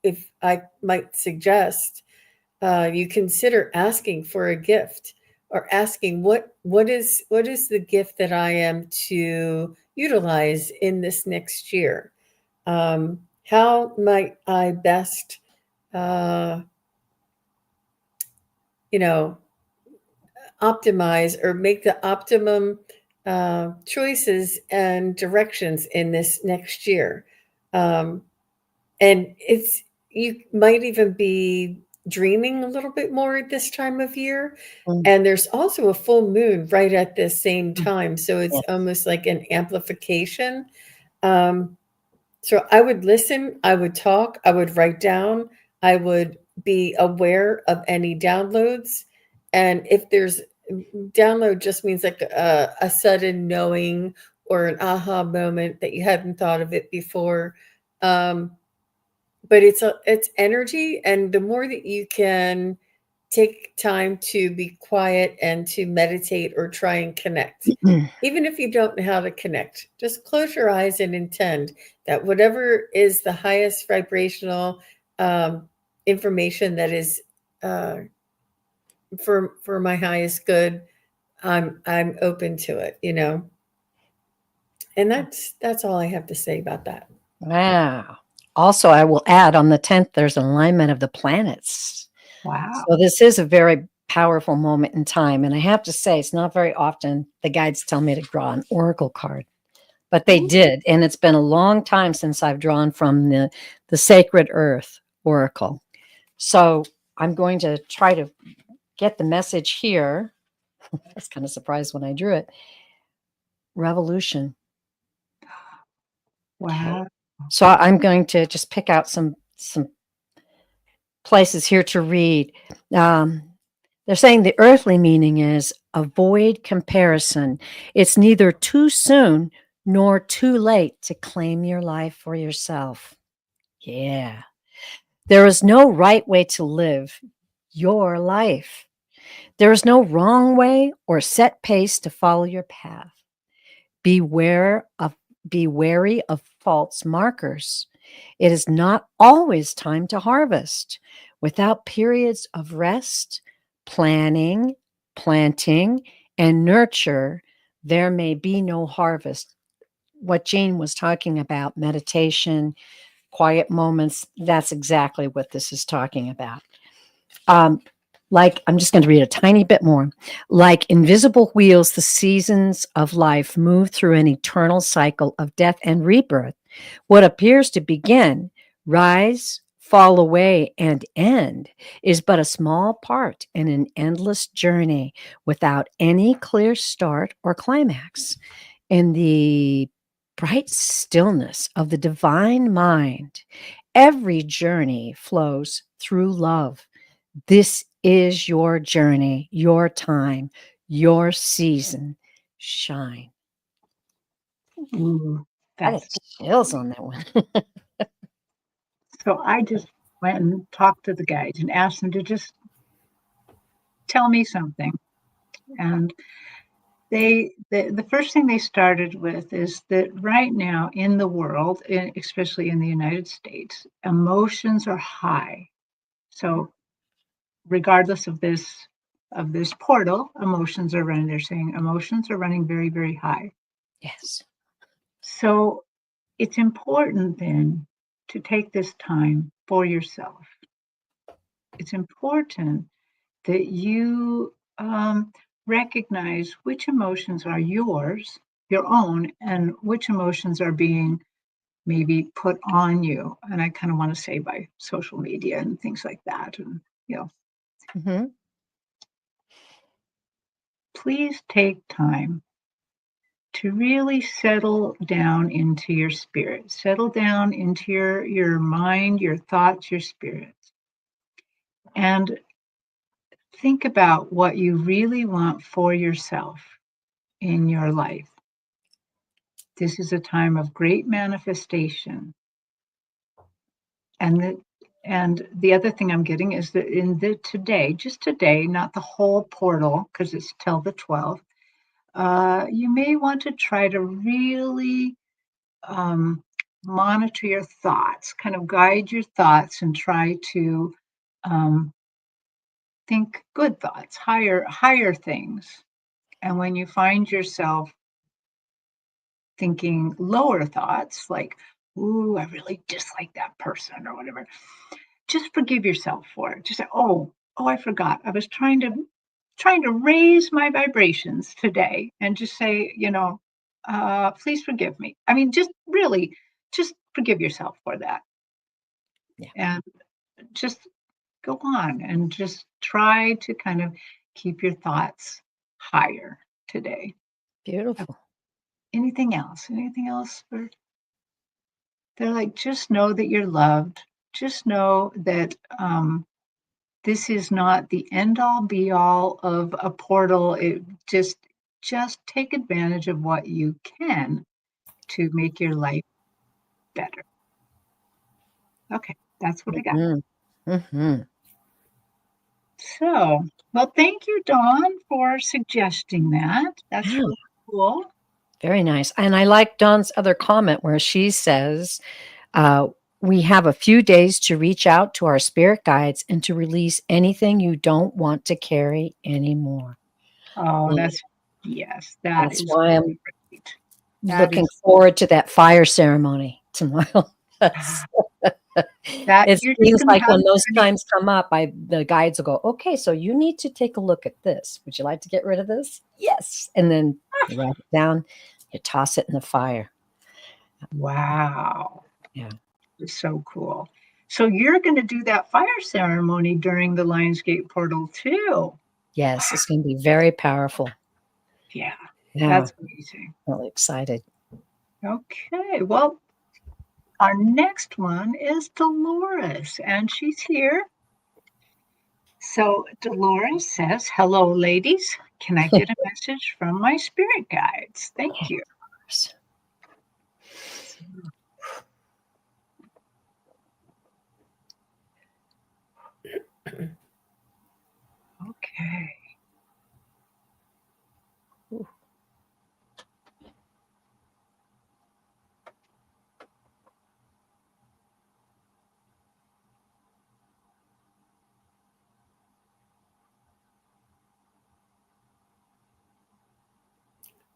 Speaker 2: if I might suggest, you consider asking for a gift, or asking what is the gift that I am to utilize in this next year. How might I best, optimize or make the optimum choices and directions in this next year? And you might even be dreaming a little bit more at this time of year. And there's also a full moon right at the same time. So it's almost like an amplification. So I would listen, I would talk, I would write down, I would be aware of any downloads, And if there's download just means like a sudden knowing or an aha moment that you hadn't thought of it before. But it's energy, and the more that you can take time to be quiet and to meditate or try and connect, even if you don't know how to connect, just close your eyes and intend that whatever is the highest vibrational information that is for my highest good, I'm open to it, you know. And that's all I have to say about that.
Speaker 3: Wow. Also, I will add on the 10th, there's an alignment of the planets.
Speaker 1: Wow.
Speaker 3: So this is a very powerful moment in time. And I have to say, it's not very often the guides tell me to draw an oracle card, but they did. And it's been a long time since I've drawn from the Sacred Earth Oracle. So I'm going to try to get the message here. I was kind of surprised when I drew it. Revolution.
Speaker 1: Wow.
Speaker 3: So I'm going to just pick out some places here to read. They're saying the earthly meaning is avoid comparison. It's neither too soon nor too late to claim your life for yourself. Yeah. There is no right way to live your life. There is no wrong way or set pace to follow your path. Be wary of false markers. It is not always time to harvest. Without periods of rest, planning, planting, and nurture, there may be no harvest. What Jane was talking about, meditation, quiet moments, that's exactly what this is talking about. Like, I'm just going to read a tiny bit more. Like invisible wheels, the seasons of life move through an eternal cycle of death and rebirth. What appears to begin, rise, fall away, and end is but a small part in an endless journey without any clear start or climax. In the bright stillness of the divine mind, every journey flows through love. This is your journey, your time, your season. Shine.
Speaker 1: Ooh,
Speaker 3: I got
Speaker 1: that's
Speaker 3: chills on that one.
Speaker 1: so. I just went and talked to the guides and asked them to just tell me something. And the first thing they started with is that right now in the world, especially in the United States, emotions are high. So regardless of this portal, emotions are running. They're saying emotions are running very, very high.
Speaker 3: Yes.
Speaker 1: So it's important then to take this time for yourself. It's important that you recognize which emotions are yours, your own, and which emotions are being maybe put on you. And I kind of want to say by social media and things like that. And,
Speaker 3: Mm-hmm.
Speaker 1: please take time to really settle down into your spirit, settle down into your mind, your thoughts, your spirits, and think about what you really want for yourself in your life. This is a time of great manifestation. And the other thing I'm getting is that in the today, just today, not the whole portal, because it's till the 12th, you may want to try to really monitor your thoughts, kind of guide your thoughts and try to um, think good thoughts, higher things. And when you find yourself thinking lower thoughts like, ooh, I really dislike that person or whatever, just forgive yourself for it. Just say, oh, I forgot. I was trying to raise my vibrations today and just say, please forgive me. I mean, just really just forgive yourself for that.
Speaker 3: Yeah.
Speaker 1: And just go on and just try to kind of keep your thoughts higher today.
Speaker 3: Beautiful.
Speaker 1: Anything else? Anything else? They're like, just know that you're loved. Just know that this is not the end all be all of a portal. It just take advantage of what you can to make your life better. Okay, that's what I got.
Speaker 3: Mm-hmm.
Speaker 1: So, well, thank you, Dawn, for suggesting that. That's
Speaker 3: Yeah.
Speaker 1: really cool.
Speaker 3: Very nice. And I like Dawn's other comment where she says, we have a few days to reach out to our spirit guides and to release anything you don't want to carry anymore.
Speaker 1: Oh,
Speaker 3: Yeah.
Speaker 1: yes, that
Speaker 3: That's
Speaker 1: is
Speaker 3: why I'm
Speaker 1: great. That
Speaker 3: looking
Speaker 1: is
Speaker 3: forward to that fire ceremony tomorrow.
Speaker 1: that
Speaker 3: It
Speaker 1: you're just
Speaker 3: seems
Speaker 1: gonna
Speaker 3: like
Speaker 1: have
Speaker 3: when those times come up, the guides will go, okay, so you need to take a look at this. Would you like to get rid of this? Yes. And then you write it down, you toss it in the fire.
Speaker 1: wow.
Speaker 3: Yeah.
Speaker 1: It's so cool. So you're gonna do that fire ceremony during the Lionsgate portal too.
Speaker 3: Yes, it's going to be very powerful.
Speaker 1: Yeah,
Speaker 3: Yeah,
Speaker 1: that's amazing.
Speaker 3: really excited.
Speaker 1: Okay, well, our next one is Dolores, and she's here. So Dolores says, hello, ladies. Can I get a message from my spirit guides? Thank you. Okay.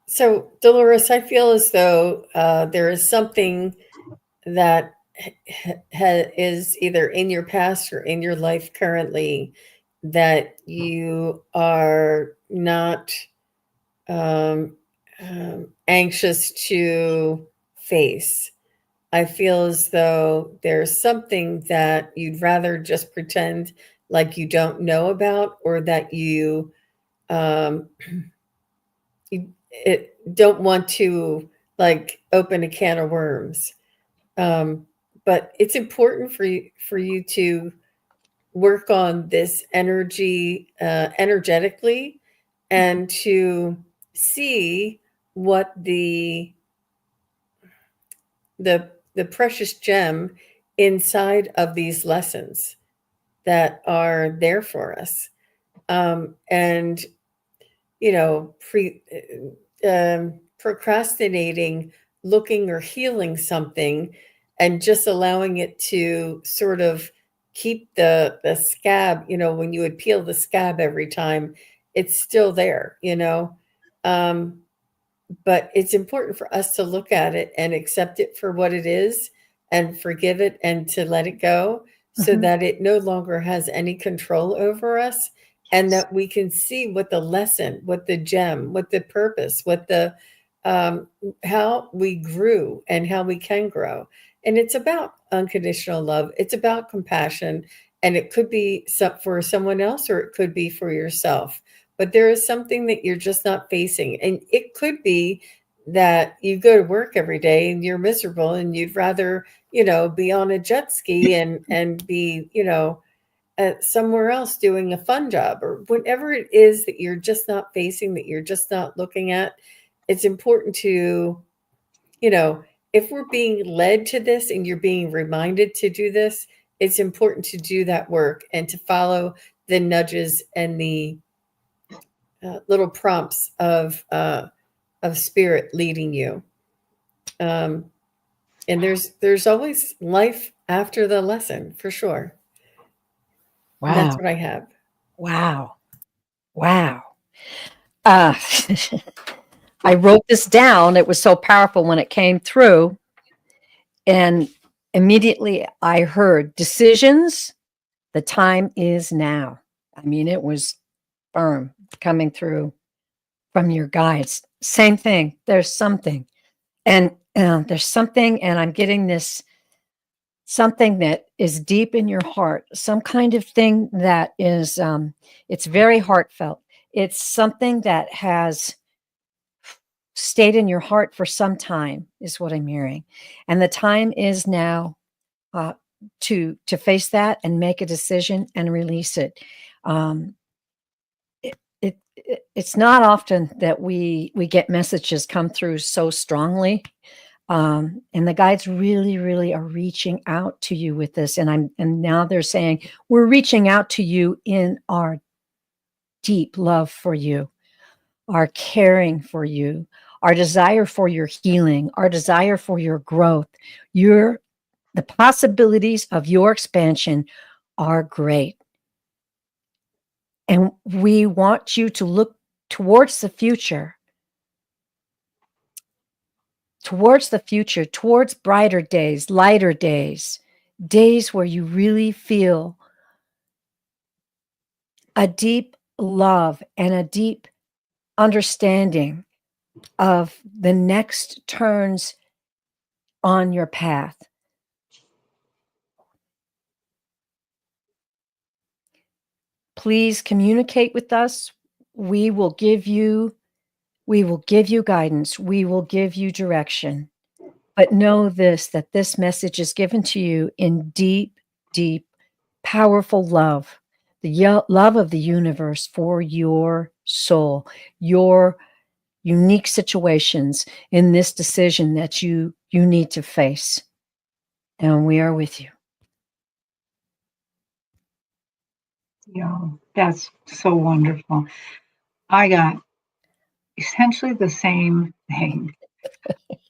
Speaker 2: So, Dolores, I feel as though there is something that is either in your past or in your life currently that you are not um, anxious to face. I feel as though there's something that you'd rather just pretend like you don't know about, or that um, don't want to like open a can of worms. But it's important for you to work on this energy energetically, and to see what the precious gem inside of these lessons that are there for us. And you know, procrastinating looking or healing something, and just allowing it to sort of keep the scab, you know, when you would peel the scab every time, it's still there, you know. um, but it's important for us to look at it and accept it for what it is, and forgive it, and to let it go, so
Speaker 3: Mhm.
Speaker 2: that it no longer has any control over us, and that we can see what the lesson, what the gem, what the purpose, what the um, how we grew and how we can grow. And it's about unconditional love. It's about compassion, and it could be for someone else, or it could be for yourself. But there is something that you're just not facing, and it could be that you go to work every day and you're miserable, and you'd rather, you know, be on a jet ski and be, you know, somewhere else doing a fun job, or whatever it is that you're just not facing, that you're just not looking at. It's important to, you know, if we're being led to this and you're being reminded to do this, it's important to do that work and to follow the nudges and the little prompts of spirit leading you. Um, and there's always life after the lesson, for sure. And that's
Speaker 3: Wow.
Speaker 2: what I have.
Speaker 3: Wow. Wow. Uh, I wrote this down. It was so powerful when it came through. And immediately I heard decisions. The time is now. I mean, it was firm coming through from your guides. Same thing. There's something. And there's something, and I'm getting this something that is deep in your heart, some kind of thing that is, it's very heartfelt. It's something that has stayed in your heart for some time, is what I'm hearing. And the time is now. to face that and make a decision and release it. It's not often that we get messages come through so strongly. And the guides really are reaching out to you with this. And now they're saying, we're reaching out to you in our deep love for you, our caring for you, our desire for your healing, our desire for your growth. The possibilities of your expansion are great. And we want you to look towards the future, towards brighter days, lighter days, days where you really feel a deep love and a deep understanding of the next turns on your path. Please communicate with us. We will give you guidance. We will give you direction. But know this, that this message is given to you in deep, powerful love, the love of the universe for your soul, your unique situations in this decision that you need to face. And we are with you.
Speaker 1: Yeah, that's so wonderful. I got essentially the same thing.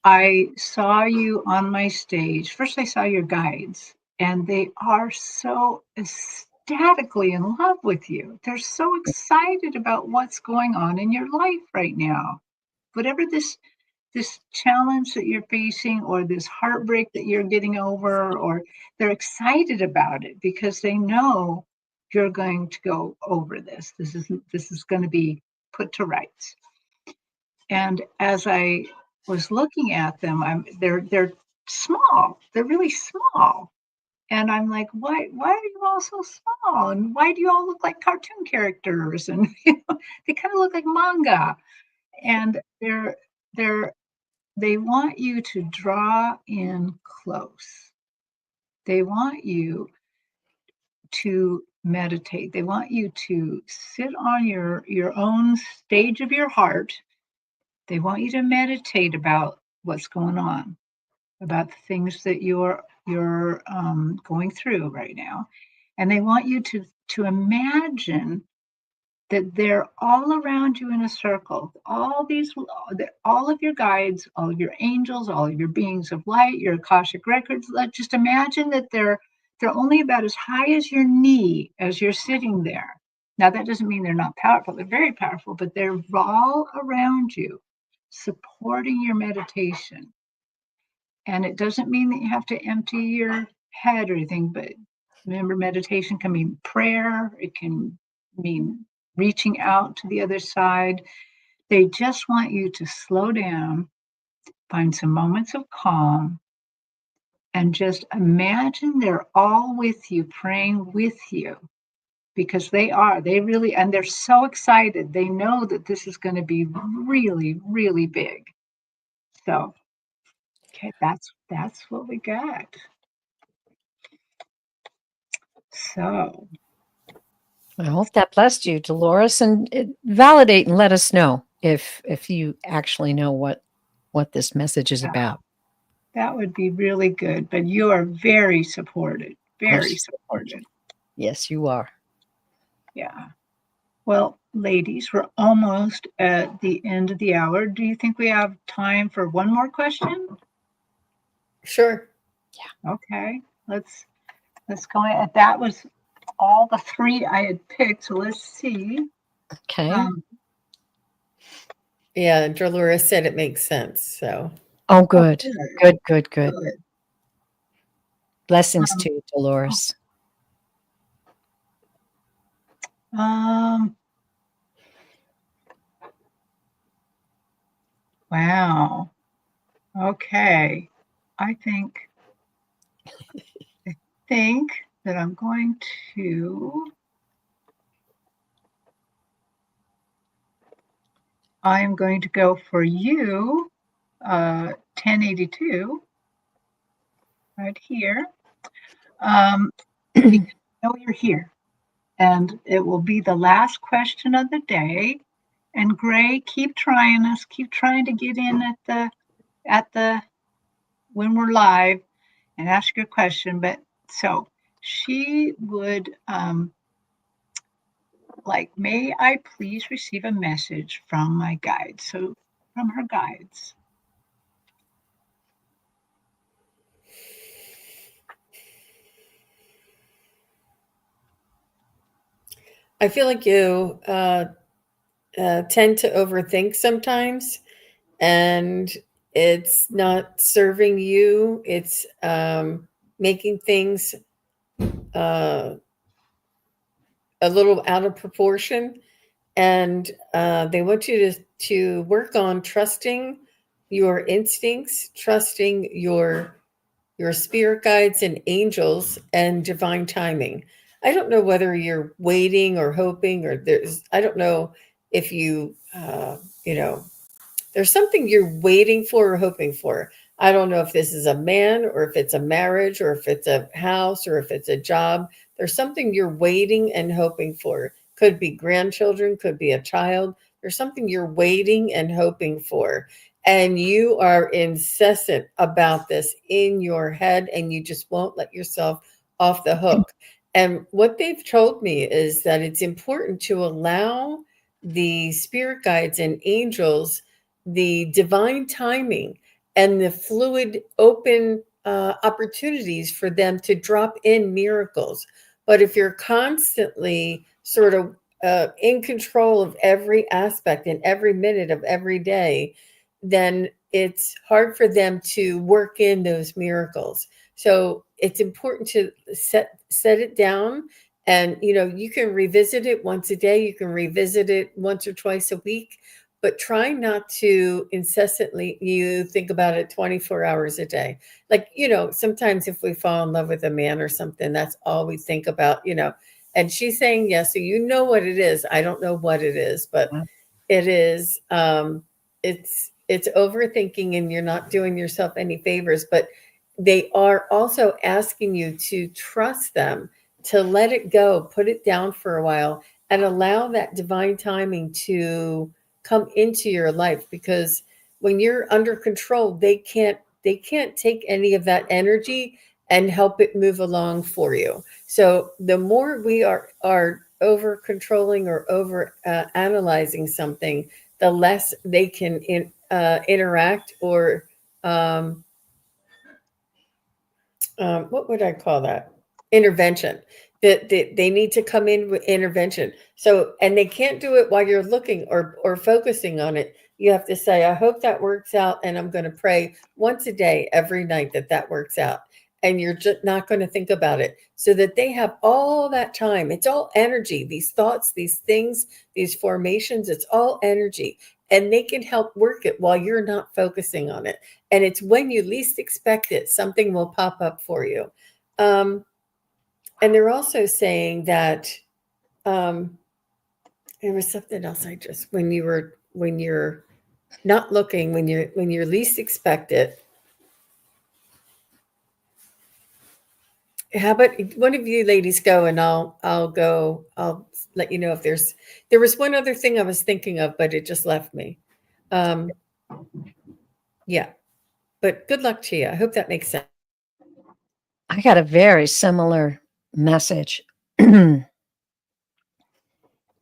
Speaker 1: I saw you on my stage. First, I saw your guides, and they are so ecstatically in love with you. They're so excited about what's going on in your life right now. Whatever this challenge that you're facing, or this heartbreak that you're getting over, or they're excited about it because they know you're going to go over this. This is going to be put to rights. And as I was looking at them, they're small. They're really small. And I'm like, why are you all so small? And why do you all look like cartoon characters? And they kind of look like manga. And they want you to draw in close. They want you to meditate. They want you to sit on your own stage of your heart. They want you to meditate about what's going on, about the things that you're going through right now. And they want you to imagine that they're all around you in a circle. All of your guides, all of your angels, all of your beings of light, your Akashic Records. Just imagine that they're only about as high as your knee as you're sitting there. Now, that doesn't mean they're not powerful. They're very powerful, but they're all around you, supporting your meditation. And it doesn't mean that you have to empty your head or anything, but remember, meditation can mean prayer. It can mean reaching out to the other side. They just want you to slow down, find some moments of calm, and just imagine they're all with you, praying with you, because they really, and they're so excited. They know that this is going to be really, really big. So, okay, that's what we got. So,
Speaker 3: I hope that blessed you, Dolores, and validate and let us know if you actually know what this message is about.
Speaker 1: That would be really good. But you are very supported. Very supported.
Speaker 3: Yes, you are.
Speaker 1: Yeah. Well, ladies, we're almost at the end of the hour. Do you think we have time for one more question?
Speaker 2: Sure.
Speaker 3: Yeah.
Speaker 1: Okay. Let's go ahead. That was all the three I had picked. So let's see.
Speaker 3: Okay.
Speaker 2: Yeah, Dolores said it makes sense. So.
Speaker 3: Oh, good. Good. Blessings to you, Dolores.
Speaker 1: Wow. Okay. I think that I'm going to go for you, 1082, right here. Because I know you're here. And it will be the last question of the day. And Gray, keep trying us, keep trying to get in at the when we're live and ask your question. But so she would like, may I please receive a message from my guides? So from her guides.
Speaker 2: I feel like you tend to overthink sometimes, and it's not serving you. It's making things a little out of proportion. And they want you to work on trusting your instincts, trusting your spirit guides and angels and divine timing. I don't know whether you're waiting or hoping, or I don't know if you know, there's something you're waiting for or hoping for. I don't know if this is a man or if it's a marriage or if it's a house or if it's a job. There's something you're waiting and hoping for. Could be grandchildren, could be a child. There's something you're waiting and hoping for. And you are incessant about this in your head, and you just won't let yourself off the hook. And what they've told me is that it's important to allow the spirit guides and angels the divine timing and the fluid, open opportunities for them to drop in miracles. But if you're constantly sort of in control of every aspect and every minute of every day, then it's hard for them to work in those miracles. So it's important to set it down. And you can revisit it once a day, you can revisit it once or twice a week, but try not to incessantly you think about it 24 hours a day. Like, sometimes if we fall in love with a man or something, that's all we think about, and she's saying yes. So you know what it is. I don't know what it is, but it is, it's overthinking, and you're not doing yourself any favors, but they are also asking you to trust them, to let it go, put it down for a while, and allow that divine timing to come into your life. Because when you're under control, they can't take any of that energy and help it move along for you. So the more we are over controlling or over analyzing something, the less they can interact or what would I call that? Intervention. That they need to come in with intervention. So, and they can't do it while you're looking or focusing on it. You have to say, I hope that works out, and I'm going to pray once a day, every night, that works out. And you're just not going to think about it, so that they have all that time. It's all energy. These thoughts, these things, these formations, it's all energy. And they can help work it while you're not focusing on it. And it's when you least expect it, something will pop up for you. And they're also saying that there was something else. When you're not looking, when you're least expect it. How about one of you ladies go, and I'll go. I'll let you know if there was one other thing I was thinking of, but it just left me. Yeah, but good luck to you. I hope that makes sense.
Speaker 3: I got a very similar message. and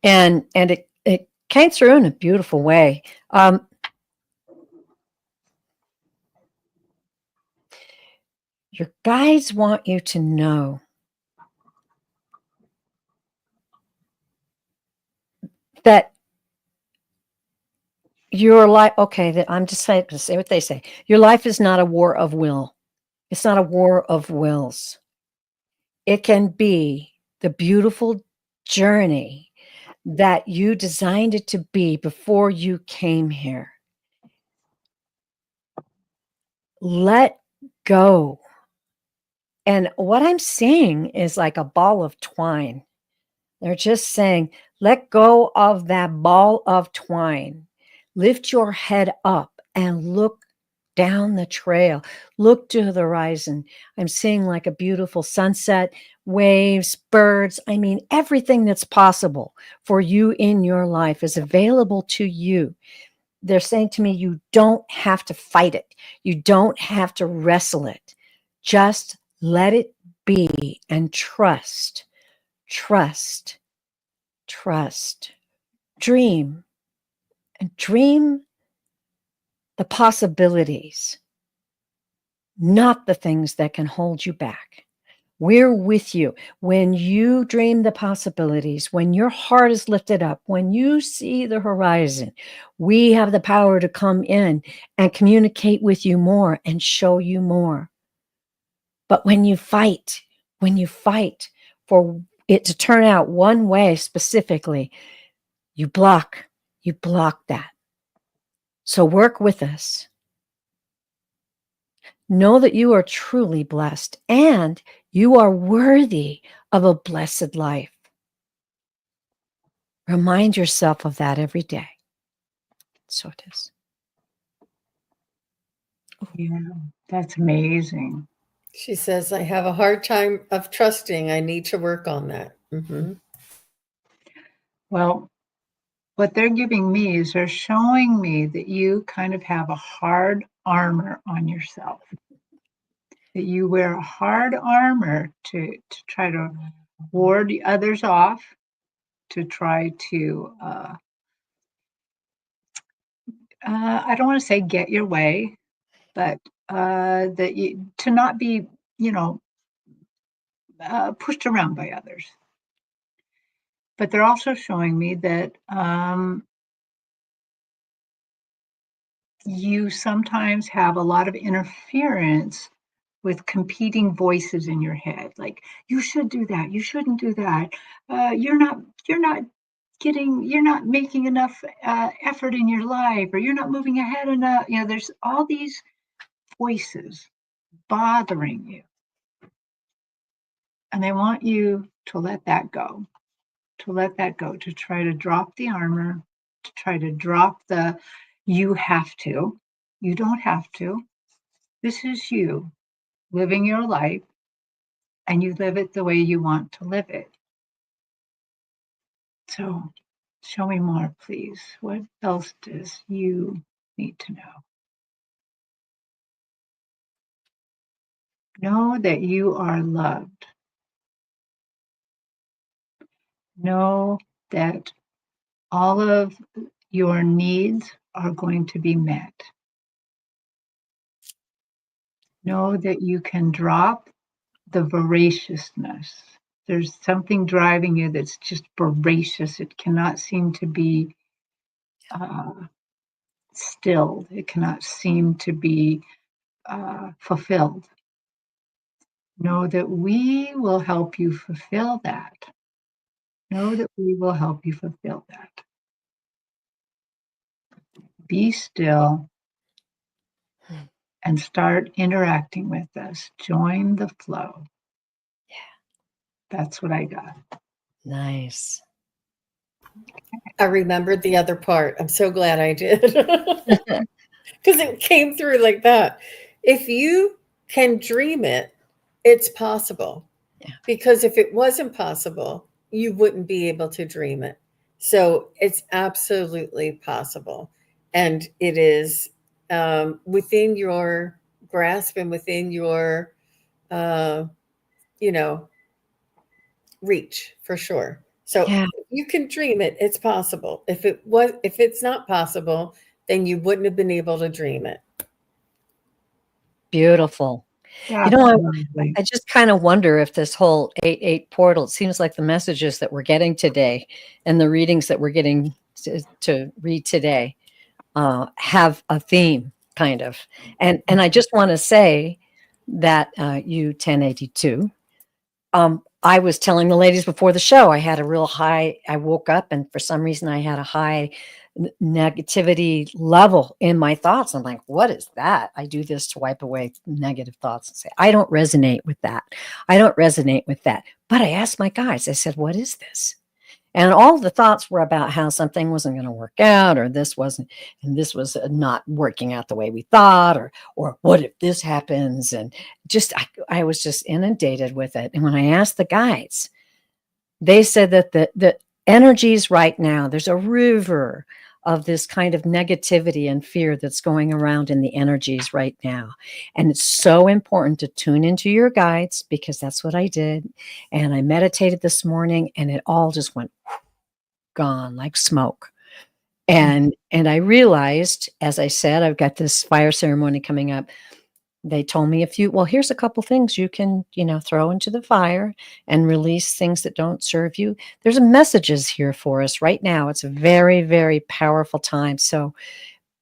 Speaker 3: it came through in a beautiful way. Your guides want you to know that your life, I'm just saying to say what they say. Your life is not a war of will. It's not a war of wills. It can be the beautiful journey that you designed it to be before you came here. Let go. And what I'm seeing is like a ball of twine. They're just saying, let go of that ball of twine. Lift your head up and look down the trail. Look to the horizon. I'm seeing like a beautiful sunset, waves, birds. I mean, everything that's possible for you in your life is available to you. They're saying to me, you don't have to fight it. You don't have to wrestle it. Just let it be and trust, trust, trust. Dream and dream the possibilities, not the things that can hold you back. We're with you. When you dream the possibilities, when your heart is lifted up, when you see the horizon, we have the power to come in and communicate with you more and show you more. But when you fight for it to turn out one way specifically, you block that. So work with us. Know that you are truly blessed and you are worthy of a blessed life. Remind yourself of that every day. So it is.
Speaker 1: Yeah, that's amazing.
Speaker 2: She says, I have a hard time of trusting. I need to work on that. Mm-hmm.
Speaker 1: Well, what they're giving me is they're showing me that you kind of have a hard armor on yourself, that you wear a hard armor to try to ward the others off, to try to, I don't want to say get your way, but that you, to not be, pushed around by others. But they're also showing me that you sometimes have a lot of interference with competing voices in your head, like you should do that, you shouldn't do that, you're not making enough effort in your life, or you're not moving ahead enough. There's all these voices bothering you, and they want you to let that go, to try to drop the armor, to try to drop the you have to. You don't have to. This is you living your life, and you live it the way you want to live it. So show me more, please. What else does you need to know? Know that you are loved. Know that all of your needs are going to be met. Know that you can drop the voraciousness. There's something driving you that's just voracious. It cannot seem to be stilled. It cannot seem to be fulfilled. Know that we will help you fulfill that. Know that we will help you fulfill that. Be still and start interacting with us. Join the flow.
Speaker 3: Yeah.
Speaker 1: That's what I got.
Speaker 3: Nice.
Speaker 2: I remembered the other part. I'm so glad I did. Because it came through like that. If you can dream it, it's possible.
Speaker 3: Yeah.
Speaker 2: Because if it wasn't possible, you wouldn't be able to dream it. So it's absolutely possible. And it is within your grasp and within your, reach for sure. So
Speaker 3: Yeah.
Speaker 2: you can dream it. It's possible. If it's not possible, then you wouldn't have been able to dream it.
Speaker 3: Beautiful. I just kind of wonder if this whole 8-8 portal, it seems like the messages that we're getting today and the readings that we're getting to read today have a theme, kind of. And I just want to say that you 1082, I was telling the ladies before the show, I had a real high, I woke up and for some reason I had a high negativity level in my thoughts. I'm like, what is that? I do this to wipe away negative thoughts and say, I don't resonate with that. I don't resonate with that. But I asked my guys, I said, what is this? And all the thoughts were about how something wasn't going to work out, or this wasn't, and this was not working out the way we thought, or what if this happens? And just, I was just inundated with it. And when I asked the guides, they said that the energies right now, there's a river of this kind of negativity and fear that's going around in the energies right now. And it's so important to tune into your guides, because that's what I did. And I meditated this morning, and it all just went gone like smoke. And I realized, as I said, I've got this fire ceremony coming up. They told me here's a couple things you can, throw into the fire and release things that don't serve you. There's messages here for us right now. It's a very, very powerful time. So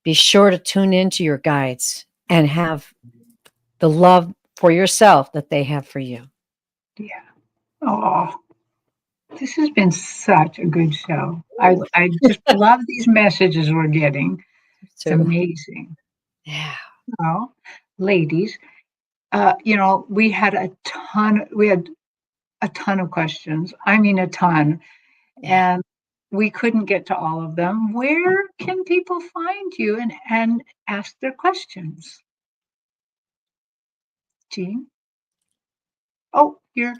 Speaker 3: be sure to tune into your guides and have the love for yourself that they have for you.
Speaker 1: Yeah. Oh, this has been such a good show. I just love these messages we're getting. It's amazing.
Speaker 3: Yeah.
Speaker 1: Well, ladies, we had a ton of questions. I mean, a ton.
Speaker 3: Yeah.
Speaker 1: And we couldn't get to all of them. Where can people find you and ask their questions? Jean? Oh, you're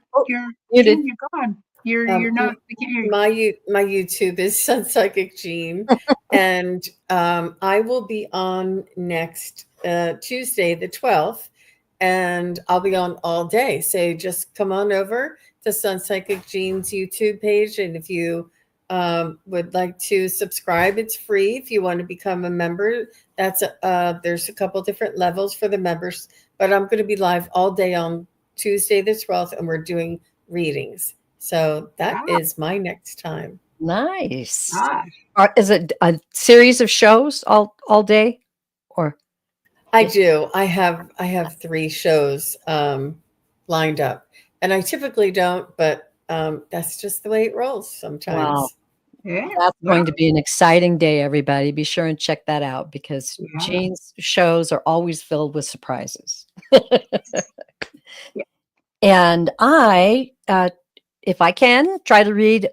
Speaker 3: muted.
Speaker 1: Jean, you're gone. You're not. We can't hear you.
Speaker 2: My YouTube is SunPsychic Jean, and I will be on next Tuesday, the 12th, and I'll be on all day. So just come on over to SunPsychic Jean's YouTube page, and if you would like to subscribe, it's free. If you want to become a member, there's a couple different levels for the members. But I'm going to be live all day on Tuesday, the 12th, and we're doing readings. So that is my next time.
Speaker 3: Nice.
Speaker 1: Ah.
Speaker 3: Is it a series of shows all day, or?
Speaker 2: I do. I have 3 shows lined up, and I typically don't, but that's just the way it rolls sometimes.
Speaker 3: Wow.
Speaker 1: Yeah.
Speaker 3: That's going to be an exciting day, everybody. Be sure and check that out, because Jean's shows are always filled with surprises. And I, if I can, try to read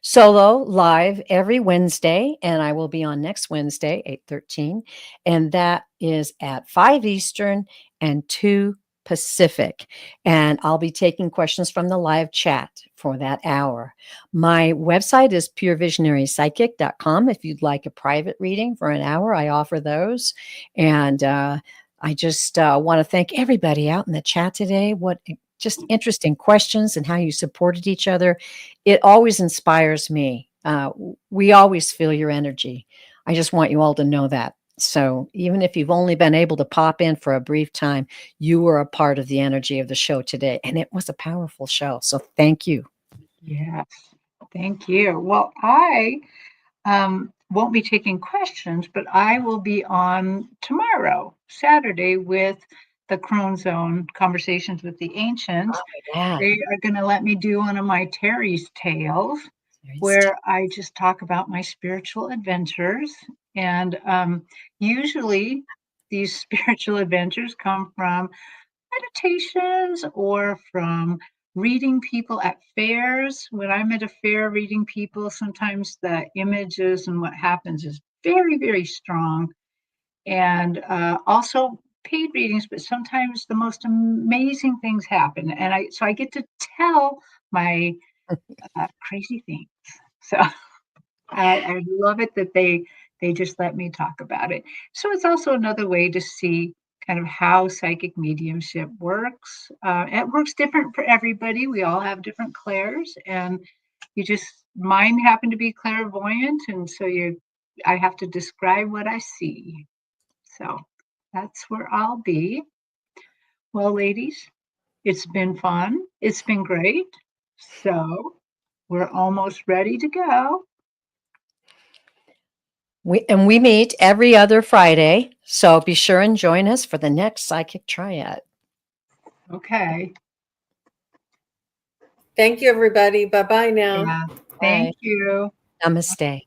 Speaker 3: solo live every Wednesday, and I will be on next Wednesday, 8/13, and that is at 5 Eastern and 2 Pacific. And I'll be taking questions from the live chat for that hour. My website is purevisionarypsychic.com. If you'd like a private reading for an hour, I offer those. And I just want to thank everybody out in the chat today. What just interesting questions, and how you supported each other. It always inspires me. We always feel your energy. I just want you all to know that. So even if you've only been able to pop in for a brief time, you were a part of the energy of the show today. And it was a powerful show. So thank you.
Speaker 1: Yes. Thank you. Well, I won't be taking questions, but I will be on tomorrow, Saturday, with the Crone Zone Conversations with the Ancients.
Speaker 3: Yeah.
Speaker 1: They are going to let me do one of my Terri's tales, where I just talk about my spiritual adventures. And usually these spiritual adventures come from meditations or from reading people at fairs. When I'm at a fair reading people, sometimes the images and what happens is very, very strong. And also paid readings, but sometimes the most amazing things happen. And I get to tell my crazy things. So I love it that they just let me talk about it. So it's also another way to see kind of how psychic mediumship works. It works different for everybody. We all have different clairs, and mine happen to be clairvoyant, and so I have to describe what I see. So that's where I'll be. Well, ladies, it's been fun. It's been great. So we're almost ready to go.
Speaker 3: We meet every other Friday, so be sure and join us for the next Psychic Triad.
Speaker 1: Okay.
Speaker 2: Thank you, everybody. Bye-bye now.
Speaker 1: Yeah. Thank you.
Speaker 3: Namaste.